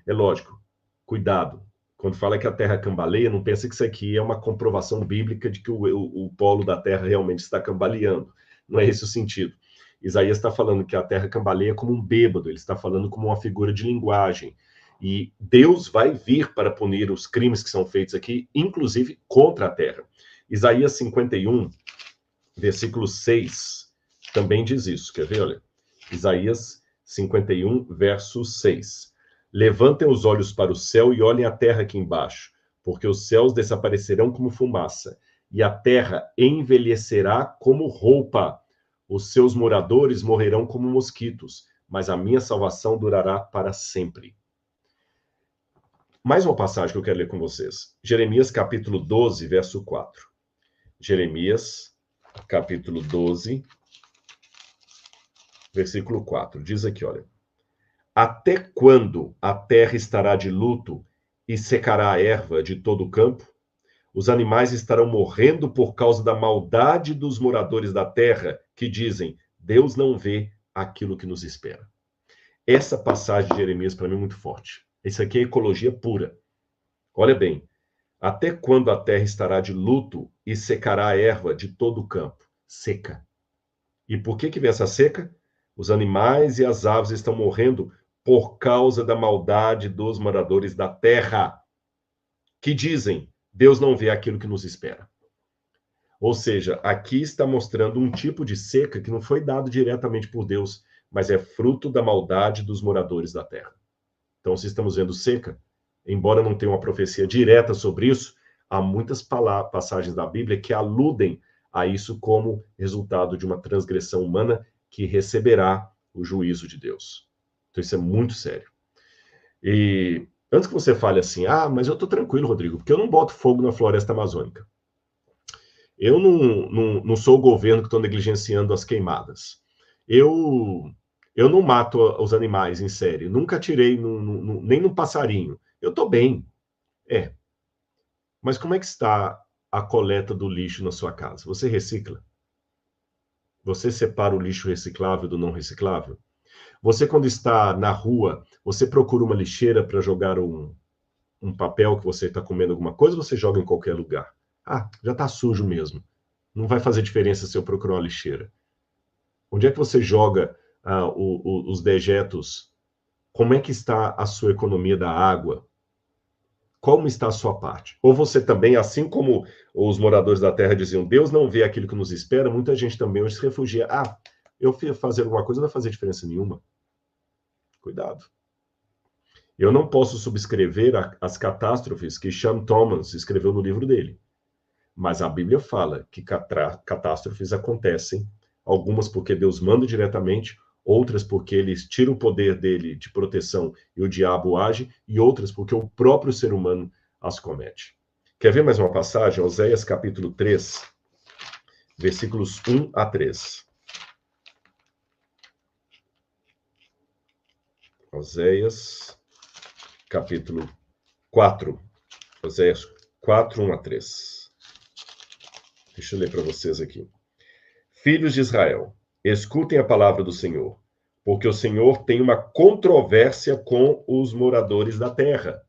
É lógico, cuidado Quando fala que a Terra cambaleia, não pensa que isso aqui é uma comprovação bíblica de que o polo da Terra realmente está cambaleando. Não é esse o sentido. Isaías está falando que a Terra cambaleia como um bêbado, ele está falando como uma figura de linguagem. E Deus vai vir para punir os crimes que são feitos aqui, inclusive contra a Terra. Isaías 51, versículo 6, também diz isso. Quer ver? Olha. Isaías 51, verso 6. Levantem os olhos para o céu e olhem a terra aqui embaixo, porque os céus desaparecerão como fumaça, e a terra envelhecerá como roupa. Os seus moradores morrerão como mosquitos, mas a minha salvação durará para sempre. Mais uma passagem que eu quero ler com vocês. Jeremias, capítulo 12, verso 4. Jeremias, capítulo 12, versículo 4. Diz aqui, olha. Até quando a terra estará de luto e secará a erva de todo o campo? Os animais estarão morrendo por causa da maldade dos moradores da terra, que dizem, Deus não vê aquilo que nos espera. Essa passagem de Jeremias, para mim, é muito forte. Isso aqui é ecologia pura. Olha bem, até quando a terra estará de luto e secará a erva de todo o campo? Seca. E por que vem essa seca? Os animais e as aves estão morrendo por causa da maldade dos moradores da terra, que dizem, Deus não vê aquilo que nos espera. Ou seja, aqui está mostrando um tipo de seca que não foi dado diretamente por Deus, mas é fruto da maldade dos moradores da terra. Então, se estamos vendo seca, embora não tenha uma profecia direta sobre isso, há muitas passagens da Bíblia que aludem a isso como resultado de uma transgressão humana que receberá o juízo de Deus. Então, isso é muito sério. E antes que você fale assim, mas eu estou tranquilo, Rodrigo, porque eu não boto fogo na floresta amazônica. Eu não sou o governo que estou negligenciando as queimadas. Eu não mato os animais em série. Nunca atirei nem num passarinho. Eu estou bem. Mas como é que está a coleta do lixo na sua casa? Você recicla? Você separa o lixo reciclável do não reciclável? Você, quando está na rua, você procura uma lixeira para jogar um papel que você está comendo alguma coisa, ou você joga em qualquer lugar? Já está sujo mesmo. Não vai fazer diferença se eu procurar uma lixeira. Onde é que você joga os dejetos? Como é que está a sua economia da água? Como está a sua parte? Ou você também, assim como os moradores da terra diziam, Deus não vê aquilo que nos espera, muita gente também hoje se refugia. Eu fazer alguma coisa não vai fazer diferença nenhuma. Cuidado. Eu não posso subscrever as catástrofes que Sean Thomas escreveu no livro dele. Mas a Bíblia fala que catástrofes acontecem, algumas porque Deus manda diretamente, outras porque ele tira o poder dele de proteção e o diabo age, e outras porque o próprio ser humano as comete. Quer ver mais uma passagem? Oséias capítulo 3, versículos 1 a 3. Oséias capítulo 4. Oséias 4, 1 a 3. Deixa eu ler para vocês aqui. Filhos de Israel, escutem a palavra do Senhor, porque o Senhor tem uma controvérsia com os moradores da terra.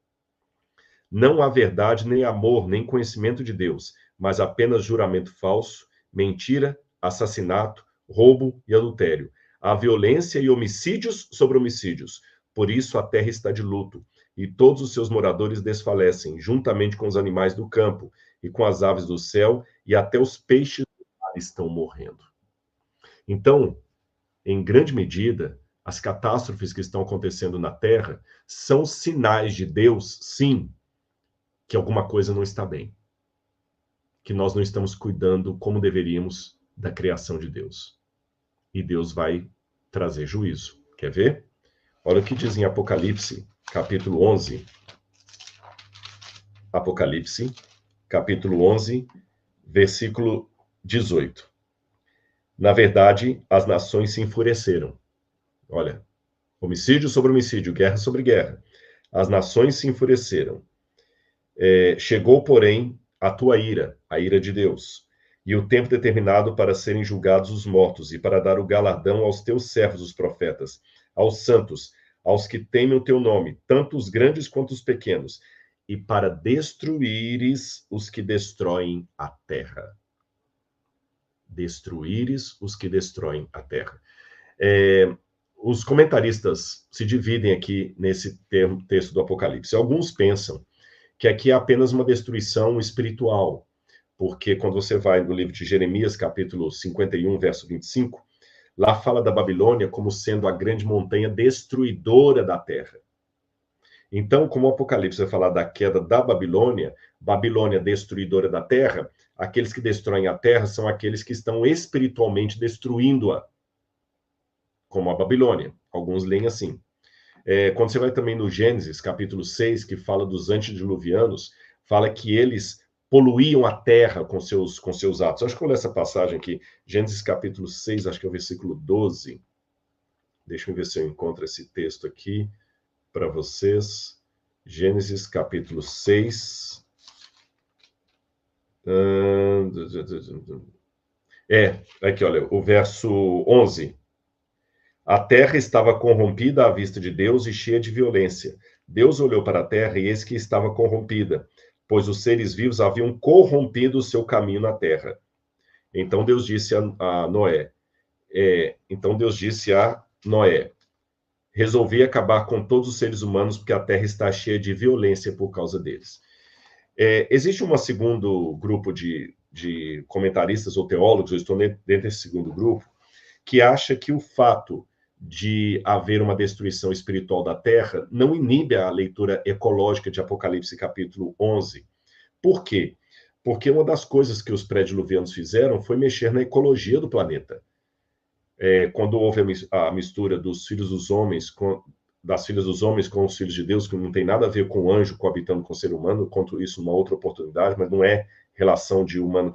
Não há verdade, nem amor, nem conhecimento de Deus, mas apenas juramento falso, mentira, assassinato, roubo e adultério. Há violência e homicídios sobre homicídios. Por isso a terra está de luto, e todos os seus moradores desfalecem, juntamente com os animais do campo e com as aves do céu, e até os peixes do mar estão morrendo. Então, em grande medida, as catástrofes que estão acontecendo na Terra são sinais de Deus, sim, que alguma coisa não está bem. Que nós não estamos cuidando como deveríamos da criação de Deus. E Deus vai trazer juízo. Quer ver? Olha o que diz em Apocalipse, capítulo 11. Apocalipse, capítulo 11, versículo 18. Na verdade, as nações se enfureceram. Olha, homicídio sobre homicídio, guerra sobre guerra. As nações se enfureceram. Chegou, porém, a tua ira, a ira de Deus, e o tempo determinado para serem julgados os mortos, e para dar o galardão aos teus servos, os profetas, aos santos, aos que temem o teu nome, tanto os grandes quanto os pequenos. e para destruíres os que destroem a terra. Destruíres os que destroem a terra. Os comentaristas se dividem aqui nesse texto do Apocalipse. Alguns pensam que aqui é apenas uma destruição espiritual, porque quando você vai no livro de Jeremias, capítulo 51, verso 25, lá fala da Babilônia como sendo a grande montanha destruidora da terra. Então, como o Apocalipse vai falar da queda da Babilônia, Babilônia destruidora da terra, aqueles que destroem a terra são aqueles que estão espiritualmente destruindo-a, como a Babilônia. Alguns leem assim. Quando você vai também no Gênesis, capítulo 6, que fala dos antediluvianos, fala que eles poluíam a terra com seus atos. Acho que eu vou ler essa passagem aqui, Gênesis capítulo 6, acho que é o versículo 12. Deixa eu ver se eu encontro esse texto aqui para vocês. Gênesis capítulo 6. Aqui, olha, o verso 11. A terra estava corrompida à vista de Deus e cheia de violência. Deus olhou para a terra e eis que estava corrompida, pois os seres vivos haviam corrompido o seu caminho na terra. Então Deus disse a Noé, resolvi acabar com todos os seres humanos porque a terra está cheia de violência por causa deles. Existe um segundo grupo de comentaristas ou teólogos, eu estou dentro desse segundo grupo, que acha que o fato de haver uma destruição espiritual da terra não inibe a leitura ecológica de Apocalipse capítulo 11. Por quê? Porque uma das coisas que os pré-diluvianos fizeram foi mexer na ecologia do planeta. Quando houve a mistura dos filhos dos homens das filhas dos homens com os filhos de Deus, que não tem nada a ver com o anjo coabitando com o ser humano, conto isso numa outra oportunidade, mas não é relação de humano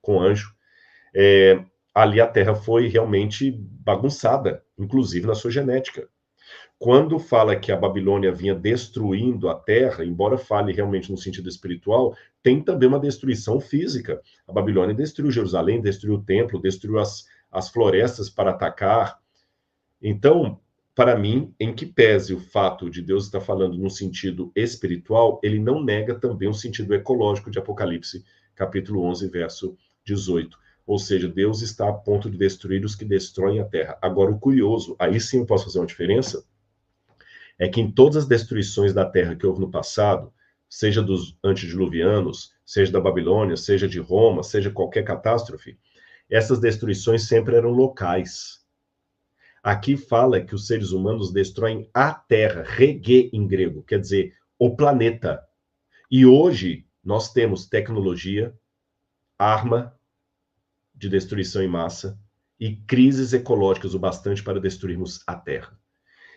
com anjo. Ali a Terra foi realmente bagunçada, inclusive na sua genética. Quando fala que a Babilônia vinha destruindo a Terra, embora fale realmente no sentido espiritual, tem também uma destruição física. A Babilônia destruiu Jerusalém, destruiu o templo, destruiu as florestas para atacar. Então, para mim, em que pese o fato de Deus estar falando no sentido espiritual, ele não nega também o sentido ecológico de Apocalipse, capítulo 11, verso 18. Ou seja, Deus está a ponto de destruir os que destroem a terra. Agora, o curioso, aí sim eu posso fazer uma diferença, é que em todas as destruições da terra que houve no passado, seja dos antediluvianos, seja da Babilônia, seja de Roma, seja qualquer catástrofe, essas destruições sempre eram locais. Aqui fala que os seres humanos destroem a terra, regê em grego, quer dizer, o planeta. E hoje nós temos tecnologia, arma de destruição em massa e crises ecológicas o bastante para destruirmos a terra.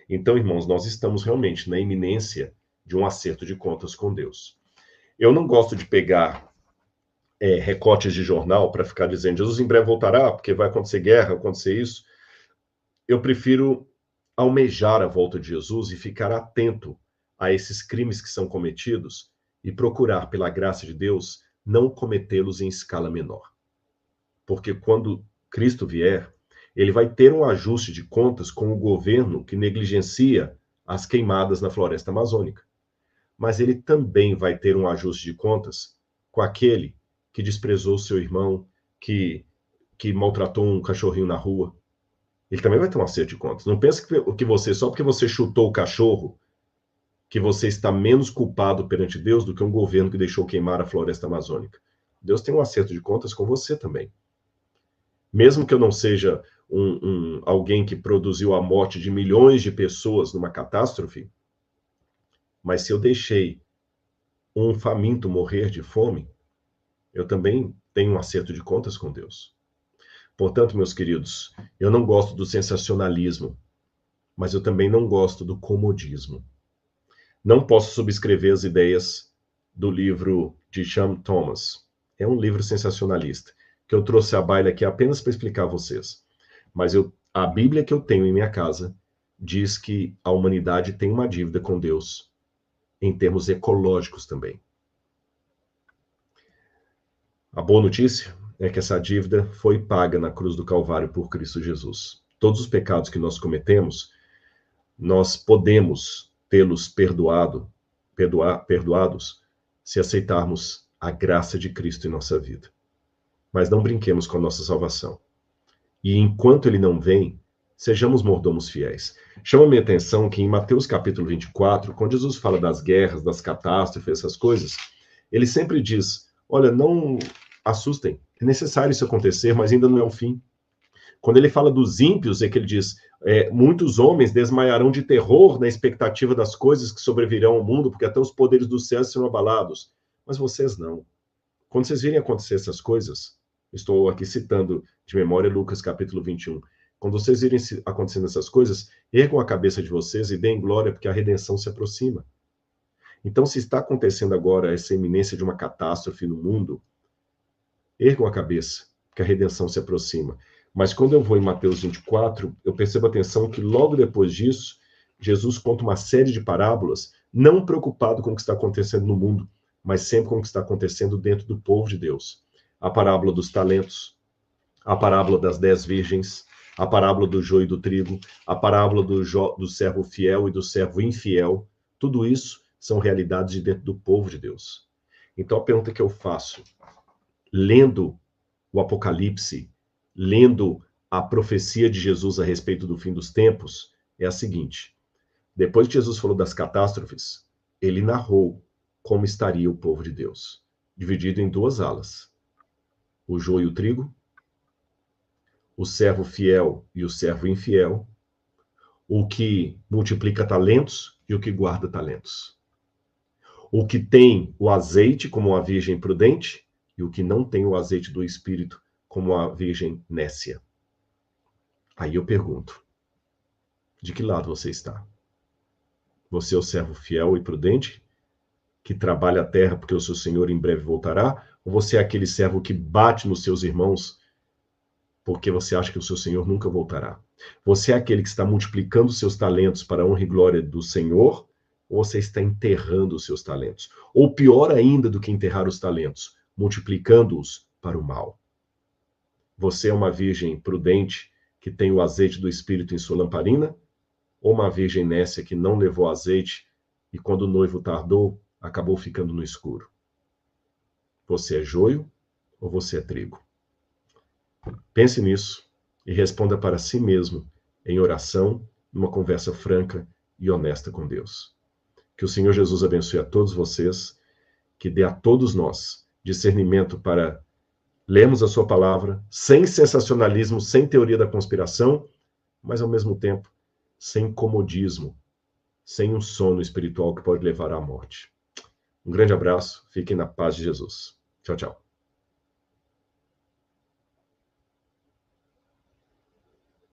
Então, irmãos, nós estamos realmente na iminência de um acerto de contas com Deus. Eu não gosto de pegar recortes de jornal para ficar dizendo Jesus em breve voltará, porque vai acontecer guerra, vai acontecer isso. Eu prefiro almejar a volta de Jesus e ficar atento a esses crimes que são cometidos e procurar, pela graça de Deus, não cometê-los em escala menor. Porque quando Cristo vier, ele vai ter um ajuste de contas com o governo que negligencia as queimadas na floresta amazônica. Mas ele também vai ter um ajuste de contas com aquele que desprezou seu irmão, que maltratou um cachorrinho na rua. Ele também vai ter um acerto de contas. Não pense que você, só porque você chutou o cachorro, que você está menos culpado perante Deus do que um governo que deixou queimar a floresta amazônica. Deus tem um acerto de contas com você também. Mesmo que eu não seja alguém que produziu a morte de milhões de pessoas numa catástrofe, mas se eu deixei um faminto morrer de fome, eu também tenho um acerto de contas com Deus. Portanto, meus queridos, eu não gosto do sensacionalismo, mas eu também não gosto do comodismo. Não posso subscrever as ideias do livro de Sean Thomas. É um livro sensacionalista, que eu trouxe à baila aqui apenas para explicar a vocês. Mas a Bíblia que eu tenho em minha casa diz que a humanidade tem uma dívida com Deus, em termos ecológicos também. A boa notícia é que essa dívida foi paga na cruz do Calvário por Cristo Jesus. Todos os pecados que nós cometemos, nós podemos tê-los perdoado perdoados se aceitarmos a graça de Cristo em nossa vida. Mas não brinquemos com a nossa salvação. E enquanto ele não vem, sejamos mordomos fiéis. Chama minha atenção que em Mateus capítulo 24, quando Jesus fala das guerras, das catástrofes, essas coisas, ele sempre diz, olha, não assustem, é necessário isso acontecer, mas ainda não é o fim. Quando ele fala dos ímpios, é que ele diz, muitos homens desmaiarão de terror na expectativa das coisas que sobrevirão ao mundo, porque até os poderes dos céus serão abalados. Mas vocês não. Quando vocês virem acontecer essas coisas, estou aqui citando de memória Lucas capítulo 21, quando vocês virem acontecendo essas coisas, ergam a cabeça de vocês e deem glória, porque a redenção se aproxima. Então, se está acontecendo agora essa iminência de uma catástrofe no mundo, ergam a cabeça, porque a redenção se aproxima. Mas quando eu vou em Mateus 24, eu percebo atenção que logo depois disso, Jesus conta uma série de parábolas, não preocupado com o que está acontecendo no mundo, mas sempre com o que está acontecendo dentro do povo de Deus. A parábola dos talentos, a parábola das 10 virgens, a parábola do joio e do trigo, a parábola do servo fiel e do servo infiel, tudo isso são realidades de dentro do povo de Deus. Então a pergunta que eu faço, lendo o Apocalipse, lendo a profecia de Jesus a respeito do fim dos tempos, é a seguinte, depois que Jesus falou das catástrofes, ele narrou como estaria o povo de Deus, dividido em duas alas, o joio e o trigo, o servo fiel e o servo infiel, o que multiplica talentos e o que guarda talentos. O que tem o azeite como a virgem prudente e o que não tem o azeite do Espírito como a virgem nécia. Aí eu pergunto, de que lado você está? Você é o servo fiel e prudente, que trabalha a terra porque o seu Senhor em breve voltará? Ou você é aquele servo que bate nos seus irmãos porque você acha que o seu Senhor nunca voltará? Você é aquele que está multiplicando seus talentos para a honra e glória do Senhor, ou você está enterrando os seus talentos? Ou pior ainda do que enterrar os talentos, multiplicando-os para o mal. Você é uma virgem prudente que tem o azeite do Espírito em sua lamparina, ou uma virgem nécia que não levou azeite e quando o noivo tardou, acabou ficando no escuro? Você é joio ou você é trigo? Pense nisso e responda para si mesmo em oração, numa conversa franca e honesta com Deus. Que o Senhor Jesus abençoe a todos vocês, que dê a todos nós discernimento para lermos a sua palavra sem sensacionalismo, sem teoria da conspiração, mas ao mesmo tempo sem comodismo, sem um sono espiritual que pode levar à morte. Um grande abraço, fiquem na paz de Jesus. Tchau, tchau.